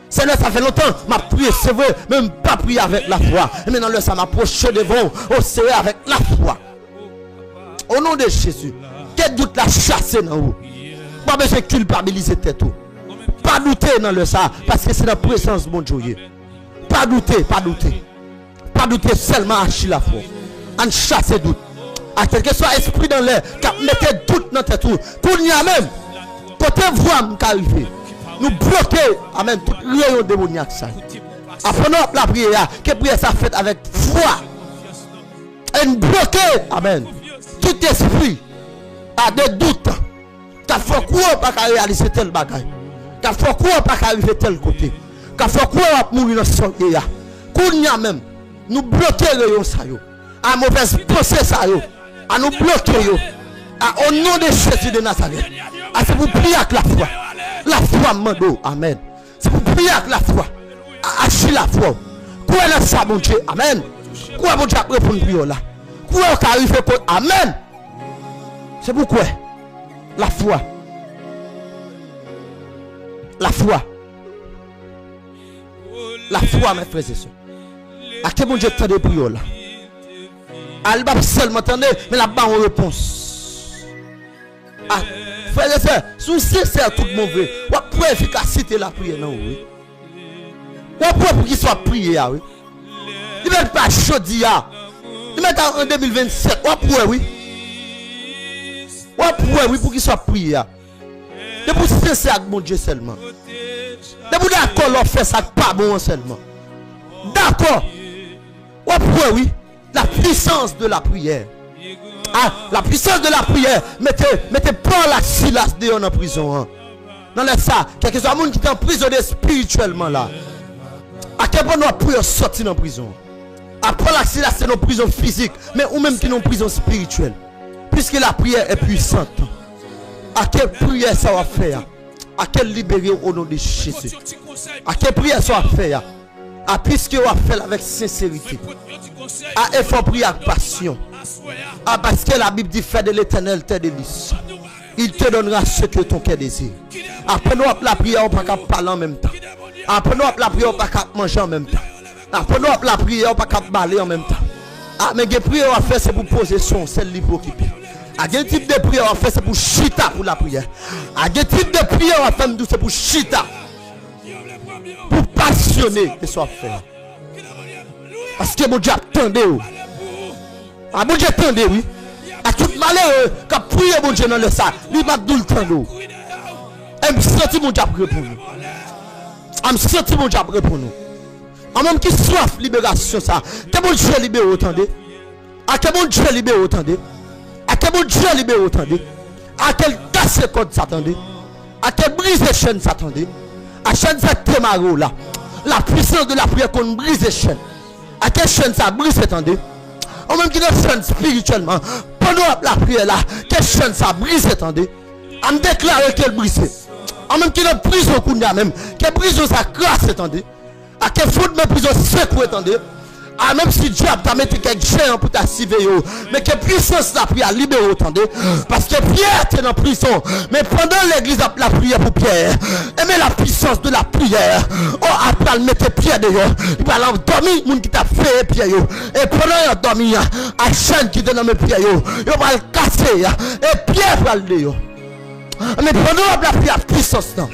Seigneur, ça fait longtemps, ma prière, c'est vrai, même pas prier avec la foi, mais dans le ça, m'approche devant, au Seigneur avec la foi. Au nom de Jésus, quel doute la chasser dans vous. Pas besoin de culpabiliser tête. Pas douter dans le ça, parce que c'est la présence de mon Dieu. Pas douter, pas douter. Pas douter seulement à la foi. En chasser doute. À quel que soit esprit dans l'air, qui mettez doute dans tête. Tout n'y a même. Côté voix m'arriver. Nous bloquer, amen, tout rayon démoniaque ça. Apprenons la prière, que prière ça fait avec foi. Et nous bloquer, amen. Tout esprit a des doutes. Qu'à faut quoi pas réaliser tel bagage. Qu'à faut quoi pas arriver tel côté. Qu'à faut quoi mourir dans son ya. Kounya même nous bloquer yo ça yo. À mauvaise pensée ça yo. À nous bloquer yo. Au nom de Jésus de Nazareth. C'est pour prier avec la foi. La foi mando. Amen. C'est pour prier avec la foi. Agir la foi. Quoi là ça mon Dieu. Amen. Quoi mon Dieu répondre prière là. Quoi arrive amen. C'est pourquoi la foi. La foi. La foi, mes frères et sœurs. À quel bon Dieu t'as des prières là? Elle va seulement attendre, mais là-bas on réponse. Ah, frères et sœurs, sous sincère tout mauvais. Ou pour efficacité la prière non oui. Ou pour qu'il soit prié oui. Il ne met pas chaudi ya. Il met en 2027. Ou pour oui. Ou pour oui pour qu'il soit prié. De pour sincère avec mon Dieu seulement. De pour d'accord leur faire ça pas bon seulement. D'accord. Ou pour oui. La puissance de la prière. Ah, la puissance de la prière. Mettez pas la Silas dehors en prison. Hein. Dans les ça, quelques hommes qui sont emprisonnés spirituellement là. À quel point nous prions sortir dans la prison. Après la Silas c'est nos prisons physiques, mais ou même qui nous prison spirituelle. Puisque la prière est puissante. À quelle prière ça va faire? À quel libérer au nom de Jésus? À quelle prière ça va faire? À puisque on va faire avec sincérité. À effort prier avec passion. Ah, parce que la Bible dit fais de l'Éternel tes délices. Il te donnera ce que ton cœur désire. Après nous la prière, on ne peut pas parler en même temps. Après nous la prière, on ne peut pas manger en même temps. Après nous la prière, on ne peut pas balayer en même temps. Ah, mais les prières à faire, c'est pour poser son, c'est le livre occupé. Ah, quel type de prière à faire, c'est pour chita pour la prière. Ah, quel type de prière à faire, c'est pour chita. Pour passionner et soit faire. Parce que mon Dieu attendait. Ah, mon Dieu attendait, oui. À tout malheureux, quand prier mon Dieu dans le sang, il m'a tout le temps d'eau. Et me senti mon Dieu pour nous. Je me senti mon Dieu pour nous. En même qui soif libération ça. Que mon Dieu libère autant de. À que mon Dieu libère autant de. À que mon Dieu libère autant de. À quel casse code s'attendait. À quel brise chaîne s'attendait. À chaîne ça démarre là. La puissance de la prière qu'on brise les chaînes. À quelle chaîne ça brise attendez. En même qui est chaîne spirituellement. Pendant la prière là, quelle chaîne ça brise attendez. On déclare qu'elle brise. En même qui est prison qu'on a même. Quelle prison ça crasse attendez. À quel faute de prison secouée attendez. Ah, même si Dieu t'a mis quelques géants pour t'assiver, mais que puissance la prière libérée, attendez. Parce que Pierre était en prison, mais pendant l'église a la prière pour Pierre, aimez la puissance de la prière. Oh, après elle mettait Pierre dehors, il va dormir, moun qui t'a fait Pierre, et pendant il a dormi, à chaîne qui te nomme Pierre, il va le casser, et Pierre va le dehors. Mais pendant la prière, puissance, non.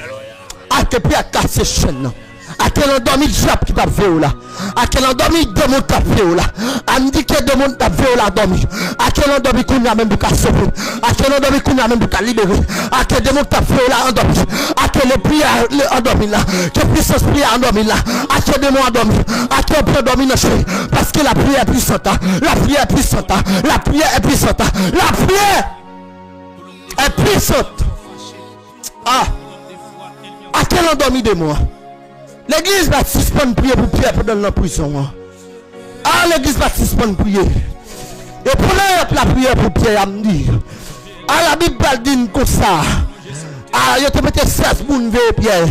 Ah, que Pierre a cassé chaîne, non. À quel endormi diable qui t'a fait là. À quel endormi démon t'a fait là. A me dit que démon t'a fait là dormi. À quel endormi qu'on a même pour sauver. À quel endormi qu'on a même pour libérer. À quel démon t'a fait là endormi. À quel prière endormi là. Quelle puissance prière endormi là. À quel démon endormi. À quel prière endormi là. Parce que la prière est puissante. La prière est puissante. La prière est puissante. La prière est puissante. Ah. À quel endormi de moi? L'église baptiste pas prier pour Pierre pendant la prison. Ah, l'église baptiste pas prier. Et pour la prière pour Pierre, me dit. Ah, la Bible dit comme ça. Ah, yo te mette 16 moun ve Pierre.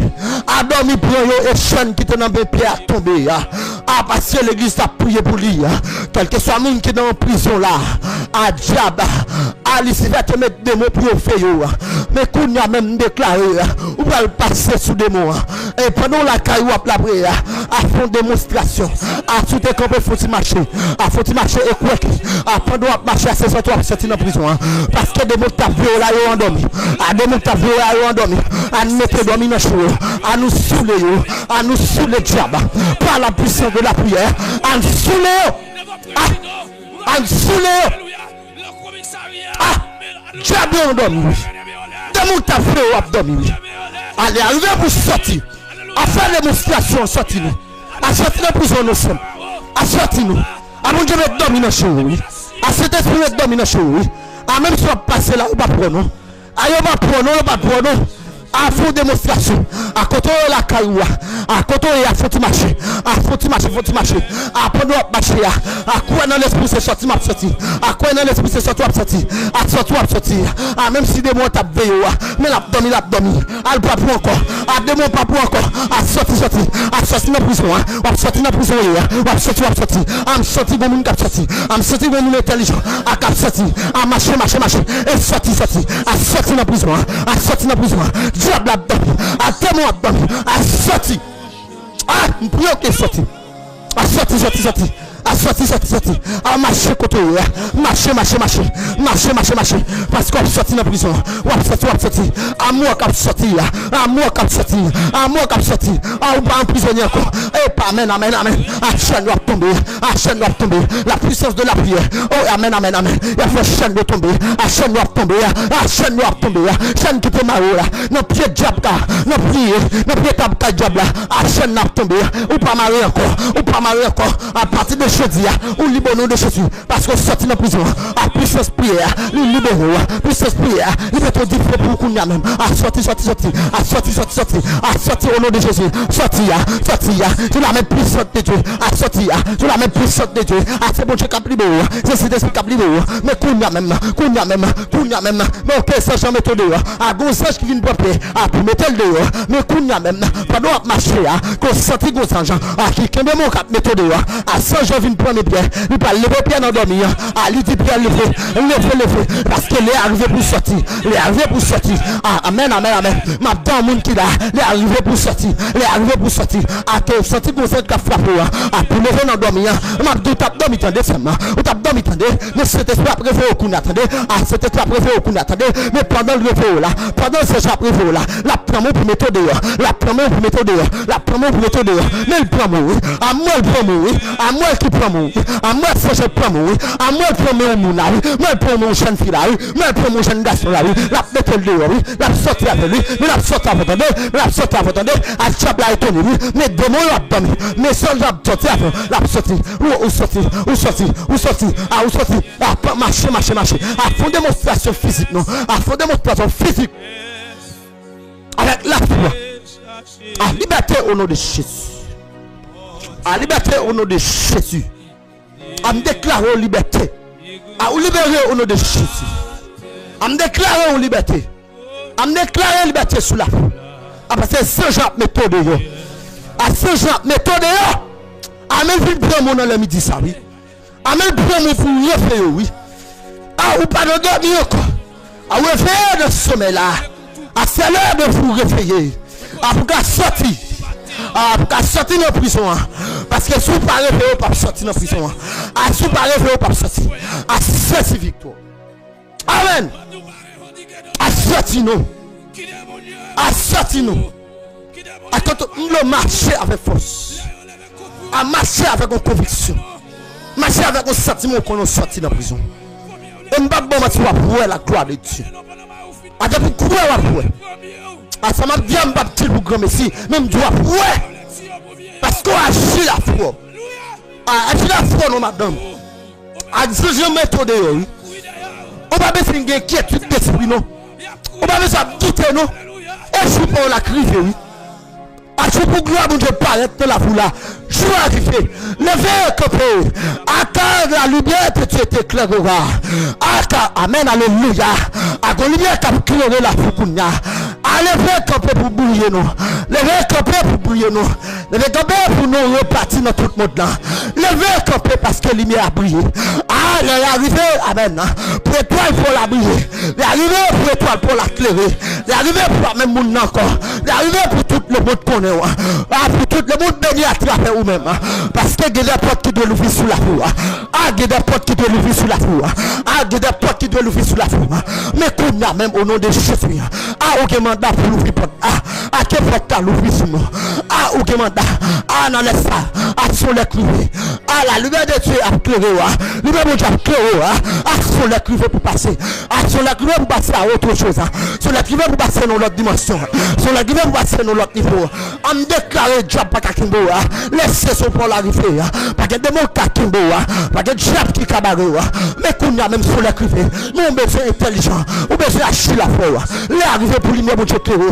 A dormi pour yo et Sean qui te dans Pierre tomber. Ah, parce que l'église a prié pour lui. Quel que soit moun qui est dans la prison là. Ah, diable. Ah, il va te mettre des mots pour faire yo. Mais qu'on a même déclaré. Ou va le passer sous des mots. Et pendant la caillou à la prière. À fond démonstration. À tout est campé, faut-il marcher. À faut-il marcher et quoi. À pendant la marcher, c'est ça, toi, sortir dans la prison. Parce que des mots t'as vu là, yo endormi. À des mots t'as vu là, endormi, à nous mettre dormi dans le à nous saouler, à nous saouler diable, par la puissance de la prière, à nous saouler, à nous saouler, diable endormi, demande ta frère abdomen, allez, arrivez pour sortir, à faire démonstration, sortir nous, à sortir de la prison nous sommes, à sortir nous, à mon Dieu mettre dormi dans le chou, à cet esprit mettre dormi dans le chou, à même si on passe là, on va prendre. Ayo va prendre, à fond démonstration, à côté de la caillou, à côté de la faut marcher, à prendre marcher, à quoi dans l'esprit c'est sorti, à quoi dans l'esprit c'est sorti, à sortir, à même si des mots t'as veillé, mais l'abdomen, à pas pour encore, à des mots pas pour encore, à sortir dans la prison, à sortir dans la prison, à sortir, à me sortir comme une cap sorti, à me sortir comme une intelligent, à cap sorti, à marcher, et sortir, à sortir dans la prison, à sortir dans la prison. Diable abdomen, à témoin abdomen, à sortir. Ah, je prie que sortir. À sortir. À sortir. À marcher côté. Marcher. Parce qu'on sortit dans la prison. On sortir. À moi qui sortir. À pas en prisonnier encore. Et pas amen. À chaîne doit tomber. La puissance de la prière. Oh, amen. Il faut chaîne de tomber. À chaîne doit tomber. Chaîne qui te marre là. Nos pieds diable. Nos pieds tabka diable là. À chaîne doit tomber. Ou pas marrer encore. À partir de jeudi, ou libérons de Jésus. Parce que sorti de la prison. À puissance prière. Nous libérons. Puissance prière. Libère ton diplôme pour qu'on y a même. À sortir. À sortir au nom de Jésus. Sortir. Tu la mets puissante de Dieu. À sortir. Tu la mets puissante de Dieu. À c'est bon Dieu qui a libéré. C'est cet esprit qui a libéré. Mais qu'on y a même. Mais ok, ça j'en mets tout dehors. À gonzage qui vient de papier. À pour mettre le dehors. Mais qu'on y a même. Pendant à marcher. Qu'on sortit gonzage. À qui qu'un démon qui a mis tout dehors. À ça je viens prendre pieds. Il parle lever pieds dans dormir. À lui dit pieds lever. Parce qu'il est arrivé pour sortir. Amen. Ma dans monde qui là. Il est arrivé pour sortir. À te sortir gonzage qui a frappé. À pour lever dans dormir. Ma tout tape dormi tendez seulement. Ou tape dormi tendez. Mais cet esprit a préféré au coup attendez. Cet esprit a préféré au coup attendez. Mais pendant le réveil là. Pendant ce jour prévu là. La prend pour mettre dehors. Mais il prend mourir. À moi il prend mourir. À moi qui prend mourir. À moi ça je prends mourir. À moi il prend mourir mon là. Moi il prend mon jeune fille là. Moi il prend mon jeune garçon là. La mettre dehors. La sortir avec lui. Mais la sortir avec attendez. À diable là étonné lui. Mais démon là dedans. Mais seul là sortir avec la sortir. Où sortir. À marcher. À fond démonstration physique non. À fond démonstration physique. Avec la foi. À liberté au nom de Jésus. À liberté au nom de Jésus. À me déclarer en liberté. À vous libérer au nom de Jésus. À me déclarer en liberté. À me déclarer en liberté sous la foi. À parce que Saint-Jean méthode. À Saint-Jean méthode. Amen. Vous prenez mon dans le midi ça oui. Amen. Prenez pour refaire oui. Ah ou pas de dormir encore. À vous réveiller de ce sommeil là. À c'est l'heure de vous réveiller. À vous sortir. À vous sortir de la prison. Parce que si vous ne parlez pas, vous sortir de la prison. À si vous ne parlez pas, vous sortir. À c'est victoire. Amen. À sortir nous. À sortir nous. À quand nous marcher avec force. à marcher avec une conviction. Marcher avec un sentiment qu'on est sorti de la prison. Et je bon tu vas voir la gloire de Dieu. A depuis quoi va voir? A ça m'a bien m'a petit pour grand messie, même tu vas voir. Parce qu'on agit la foi. Agit la foi non madame. A dit je méthode oui. On va besoin de inquiétude d'esprit non. On va besoin de douter non. Et je pour la crier oui. A je pour gloire mon Dieu paraître dans la foule là. Je vais arriver. Levez camper. Attends la lumière que tu étais clair au gars. Amen alléluia. A la lumière qui a éclairé la foule. Levez camper pour briller nous. Levez camper pour briller nous. Levez camper pour nous repartir dans tout le monde là. Levez camper parce que la lumière a brillé. Elle est arrivée, amen. Pour toi, il faut la briller. Elle est arrivée pour toi, pour la clairer. Elle est arrivée pour même monde encore. Elle est arrivée pour tout le monde connaît. Pour tout le monde béni à travers vous-même. Parce que il y a des portes qui doivent l'ouvrir sous la foule. Il y a des portes qui doivent l'ouvrir sous la foule. Il y a des portes qui doivent l'ouvrir sous la foule. Mais qu'on a même au nom de Jésus. Aucun mandat pour l'ouvrir porte. Quel porte à l'ouvrir sous nous. Aucun mandat. Non, laisse ça. Sur les criés. La lumière de Dieu a clairé. Lumière de Dieu a clairé. Sur les criés pour passer. Sur les criés pour passer à autre chose. Sur les criés pour passer dans l'autre dimension. Sur les criés pour passer dans l'autre niveau. On déclare Diable pas Kakimbo. Laissez son pour l'arriver. Pas que des mots Kakimbo. Pas que Diable qui cabaret. Mais qu'on a même sur les criés. Nous avons besoin intelligent. Nous avons besoin d'acheter la foi. Les arriver pour lumière pour Dieu clairé.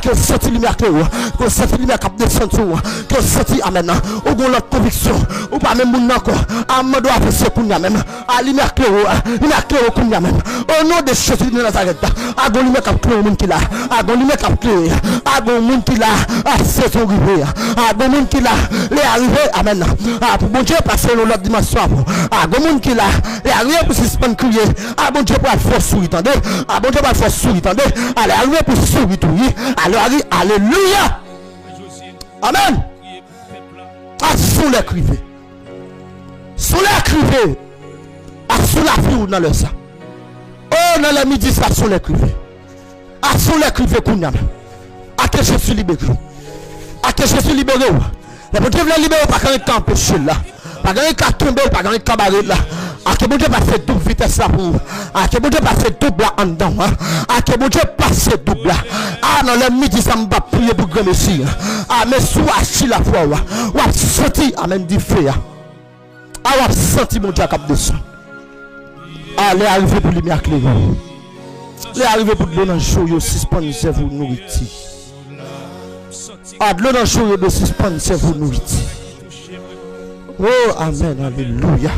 Que sorti lumière clairé. Que sorti lumière cap descendre. Que sorti amen. Ou qu'on l'autre conviction. Ou pas même mon encore. Amando a fait ce qu'on a même. À lumière clairé. Il a clairé qu'on a même. Au nom de Jésus de Nazareth. À gon lumière cap clairé monde qui là. À gon lumière cap clairé. À gon monde qui là. C'est son rivière. À gon monde qui là. Les arrivés amen. Pour bon Dieu passer dans l'autre dimension. À gon monde qui là. Les arrivés pour suspendre crier. À bon Dieu pour faire sourire. Attendez. À bon Dieu pour faire sourire. Attendez. Allez arriver pour sourire tout. Alors alléluia. Amen. Sous les crivés. Sous les crivés. Sous la vie ou dans le sang. Oh, dans le midi, ça sous les crivés. Sous les crivés qu'on a. À que je suis libéré. À que je suis libéré. Le bon Dieu veut libérer par quand il est empêché là. Par quand il est tombé, par quand il est cabaret là. À que bon Dieu passe double vitesse là pour. À que bon Dieu passe double là en dedans. À que bon Dieu passe double là. Dans le midi, ça me va prier pour grand Messie. Mais sous acheter la foi. Ou a senti, amen, du feu. Ou a senti mon Dieu cap de sang. Allez arriver pour lumière claire. Allez arriver pour de l'eau dans le chaud, suspendre vous nourrir. De l'eau dans le chaud, de suspendre vous nourrir. Oh, amen, alléluia.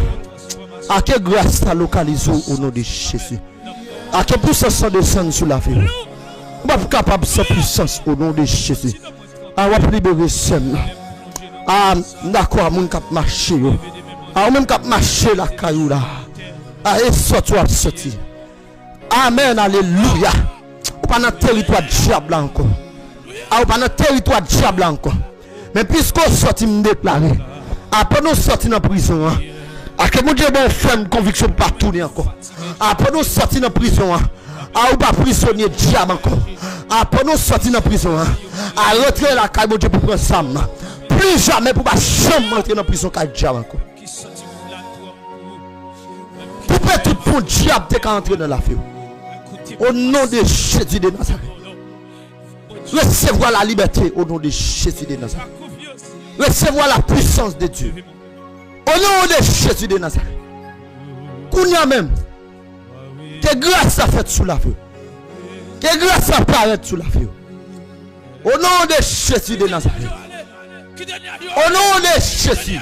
À quelle grâce t'as localisé au nom de Jésus. À quelle puissance descend sur la vie. On va être capable de sa puissance au nom de Jésus. On va libérer seul. D'accord, mon cap marcher. Même cap marcher la caillou là. Et sorti. Amen, alléluia. On pas dans le territoire diable encore. On pas dans le territoire diable encore. Mais puisqu'on sorti me déclarer. Après nous sortir dans la prison. Que mon Dieu bon fait une conviction partout encore. Après nous sortir dans la prison. Ou pas prisonnier diable encore. Après nous sortir dans la prison. À rentrer la caille mon Dieu pour prendre ça. Plus jamais pour pas jamais entrer dans la prison caille diable encore. Pour tout bon diable t'es qu'à entrer dans la vie. Au nom de Jésus de Nazareth. Recevoir la liberté au nom de Jésus de Nazareth. Recevoir la puissance de Dieu. Au nom de Jésus de Nazareth. Kounia même. Que grâce a fait sous la vie. Que grâce a paraît sous la vie. Au nom de Jésus de Nazareth. Au nom de Jésus.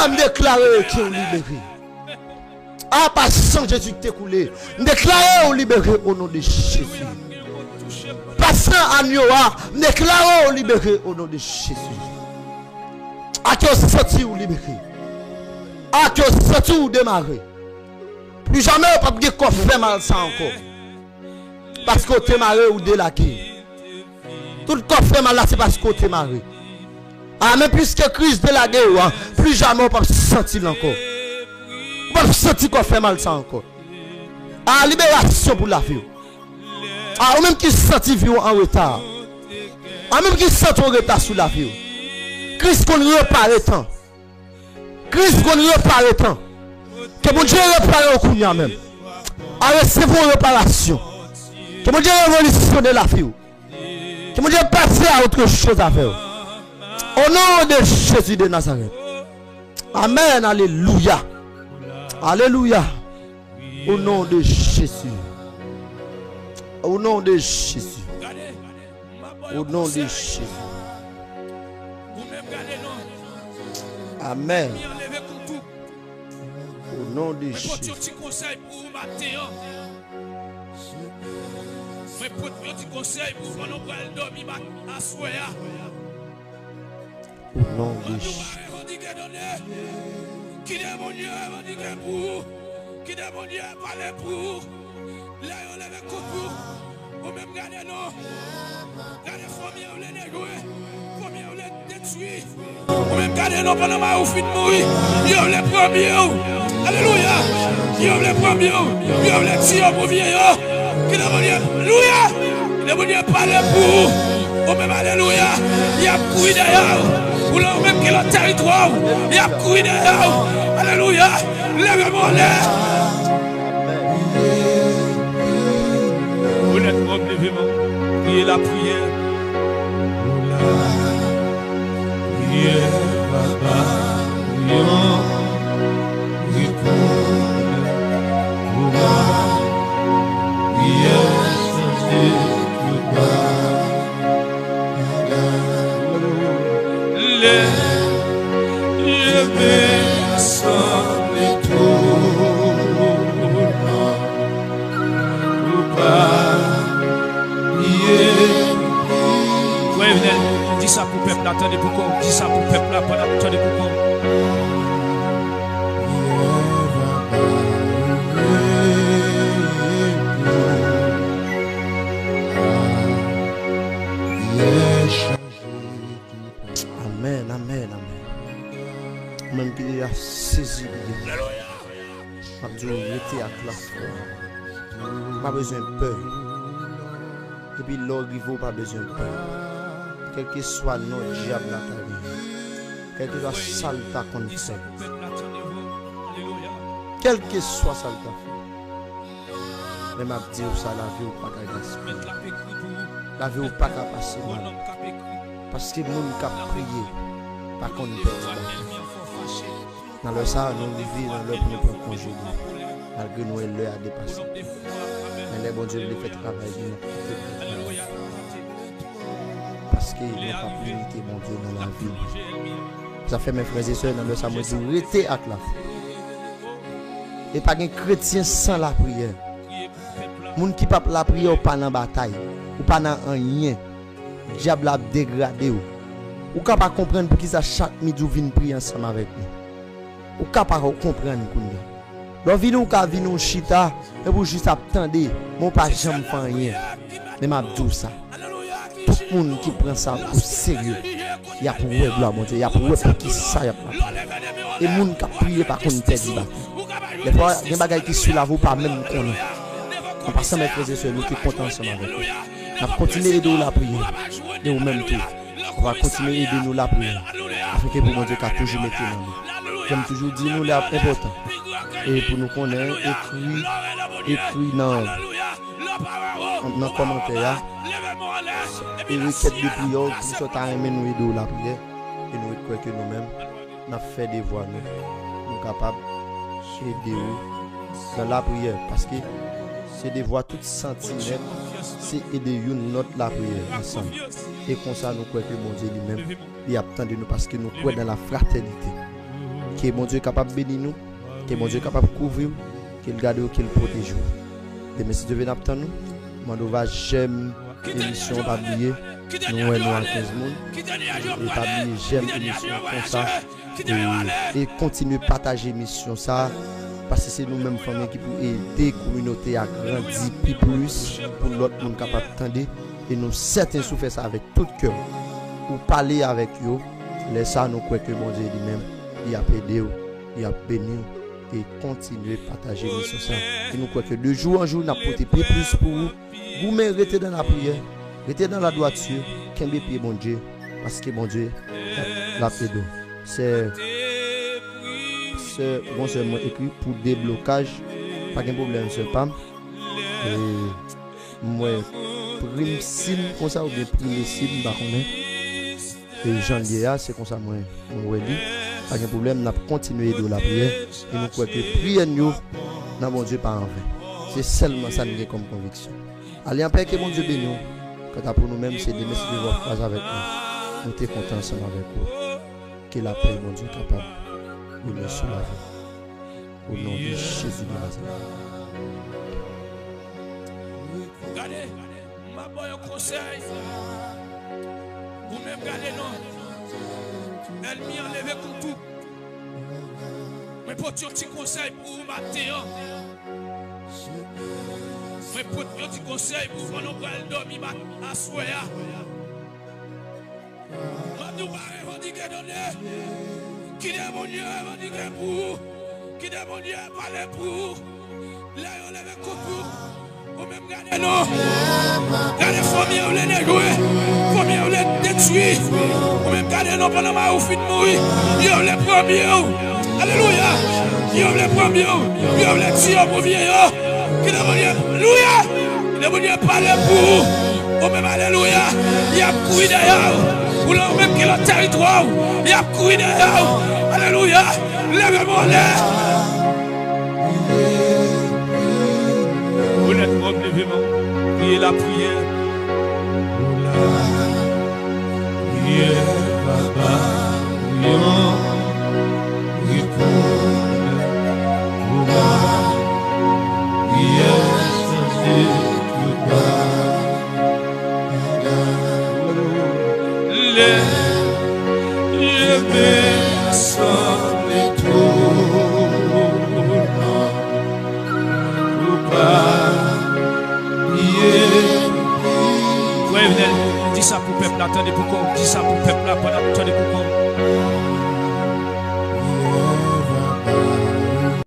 Me déclarer qu'ils sont libérés. Par sang Jésus qui t'est coulé. Déclarer ou libéré au nom de Jésus. Passant à Nioa, déclarer ou libéré au nom de Jésus. À qui on sorti ou libéré. À qui on sorti ou démarré. Plus jamais on ne peut pas faire mal ça encore. Parce qu'on t'est marré ou délaqué. Tout le corps fait mal là, c'est parce qu'on t'est marré. Mais puisque Christ délaqué, plus jamais on ne peut pas sentir encore. On ne peut pas sentir qu'on fait mal ça encore. Libération pour la vie. Ou même qui sentit vie en retard. Même qui sent en retard sur la vie. Christ qu'on repare tant. Christ qu'on repare tant. Que mon Dieu repare au coup même. À recevoir une réparation. Que mon Dieu révolutionne la vie. Que mon Dieu passe à autre chose à faire. Au nom de Jésus de Nazareth. Amen. Alléluia. Alléluia. Au nom de Jésus. Au nom de Jésus. Au nom de Jésus. Amen. Au nom de Jésus. Au nom de Jésus. Qui est mon Dieu, qui est mon Dieu, parlez pour. Là, on lève coup pour. Ou même gardez non. Gardez famille, on les déjouer. Famille, on les détruire. Ou même gardez non pendant ma ou fin de mourir. Yo les premiers. Alléluia. Yo les premiers. Yo les tirs pour vieux. Qui est mon Dieu. Alléluia. Qui est mon Dieu, parlez pour. Ou même alléluia. Il y a couru d'ailleurs. Ou là même qui est le territoire. Il y a couru d'ailleurs. Alléluia. Lève-moi là. Honnêtement, levez-moi. Priez la prière. Priez, Papa. Priez pour moi. Priez, dis ça pour le peuple, attendez pourquoi. Dis ça pour le peuple, attendez pourquoi. Amen, amen, amen. Même qu'il a saisi. Abdou, restez à la pas besoin de peur. Et puis l'orivo pas besoin de peur. Quel que soit notre diable la carrière, quel que soit salta qu'on fait, quel que soit salta fait, même à dire ça, la vie ou pas qu'à gaspiller, la vie ou pas qu'à passer mal, parce que nous qu'à prier, pas qu'on ne perd pas. Dans le ça, nous vivons dans le pour nous prendre congé, malgré nous l'heure à dépasser. Mais les bons Dieu les fait travailler. Parce qu'il n'y a pas priorité, mon Dieu, dans la vie. Ça fait mes frères et sœurs dans le samedi, restez à la foi. Et pas un chrétien sans la prière. Moun qui pas la prière, pas dans la bataille, ou pas dans rien. Diable a dégradé. Ou capable comprendre pour qui ça chaque midi vient prier ensemble avec nous. Ou capable comprendre qu'on donc vino ou ka vino chita et pour juste attendre mon pas jamais faire rien mais m'a dit ça tout le monde qui prend ça au sérieux il y a pour gloire mon Dieu il y a pour qui ça y a et monde qui prier par contre perdre bataille des fois des bagages qui sur la vous pas même connaît en passant mes frères et sœurs nous qui content ensemble avec vous on va continuer aider la prière et au même tout on va continuer aider nous la prière afin que pour mon Dieu qu'a toujours mettre dans nous j'aime toujours dire nous là important. Et pour nous connaître, écrit dans le commentaire, et requête de prière, qui sont à aimer nous aider la prière, et nous croyons que nous-mêmes, nous avons fait des voix, nous sommes capables d'aider dans la prière, parce que c'est des voix toutes sentinelles, c'est aider notre la prière ensemble. Et comme ça, nous croyons que mon Dieu lui-même, il attend de nous, parce que nous croyons dans la fraternité, que mon Dieu est capable de bénir nous. Que mon Dieu est capable de couvrir, qu'il garde, qu'il protège. Et merci de venir attendre nous. Nous va j'aime l'émission pas oublier. Nous nous à 15 monde. Et pas oublier j'aime l'émission comme ça. Et continuer à partager l'émission ça. Parce que c'est nous-mêmes familles qui pour aider la communauté à grandir plus pour l'autre monde capable d'entendre. Et nous certains souffrent ça avec tout cœur. Ou parler avec eux. Laissez ça nous croire que mon Dieu lui-même il a aidé, il a béni. Et continuer à partager l'émission ça. Et nous croyons que de jour en jour, nous avons porté plus pour vous. Vous méritez dans la prière, restez dans la droiture, qu'un pied bon Dieu, parce que bon Dieu la pédo. C'est bon, c'est moi écrit pour déblocage. Pas de problème, c'est pas. Et moi, prime sim comme ça, ou bien prime sim, par contre. Et janvier, c'est comme ça, moi, dit. Pas de problème, nous continuer de la prière. Et nous croyons que prière, nous, bon Dieu, pas en fait. C'est seulement ça nous comme conviction. Allez, en paix, que mon Dieu bénisse nous. Quant à pour nous-mêmes, c'est de merci de votre phrase avec nous. Nous sommes contents ensemble avec vous. Que la paix, mon Dieu, capable de nous soulager. Au nom de Jésus de Nazareth. Regardez, ma boy un conseil. Vous-même, regardez, non. Elle m'y enlève comme tout. Mais pour un petit conseil pour vous matin. Mais pour un petit conseil pour vous dormir à soya. Je vais revendiquer donner. Qui est mon Dieu, revendiquer pour. Qui est mon Dieu, parler pour. Là, on lève un coup pour. Vous même regardez, non. Regardez, famille, on les détruit. Famille, on les détruit. Vous même regardez, non, pendant ma ouf de mourir. Yo, les premiers. Alléluia. Yo, les premiers. Yo, les tirs pour vieillir. Qui est mon Dieu, alléluia. Qui est mon Dieu, parler pour. Vous même, alléluia. Il y a couillé derrière. Pour l'homme même qui est le territoire. Il y a couillé derrière. Alléluia. Lèvez-moi l'air. Honnêtement, levez-moi. Priez la prière. Priez, Baba. Priez dis ça pour le peuple, attendez pourquoi on dit ça pour le peuple là pendant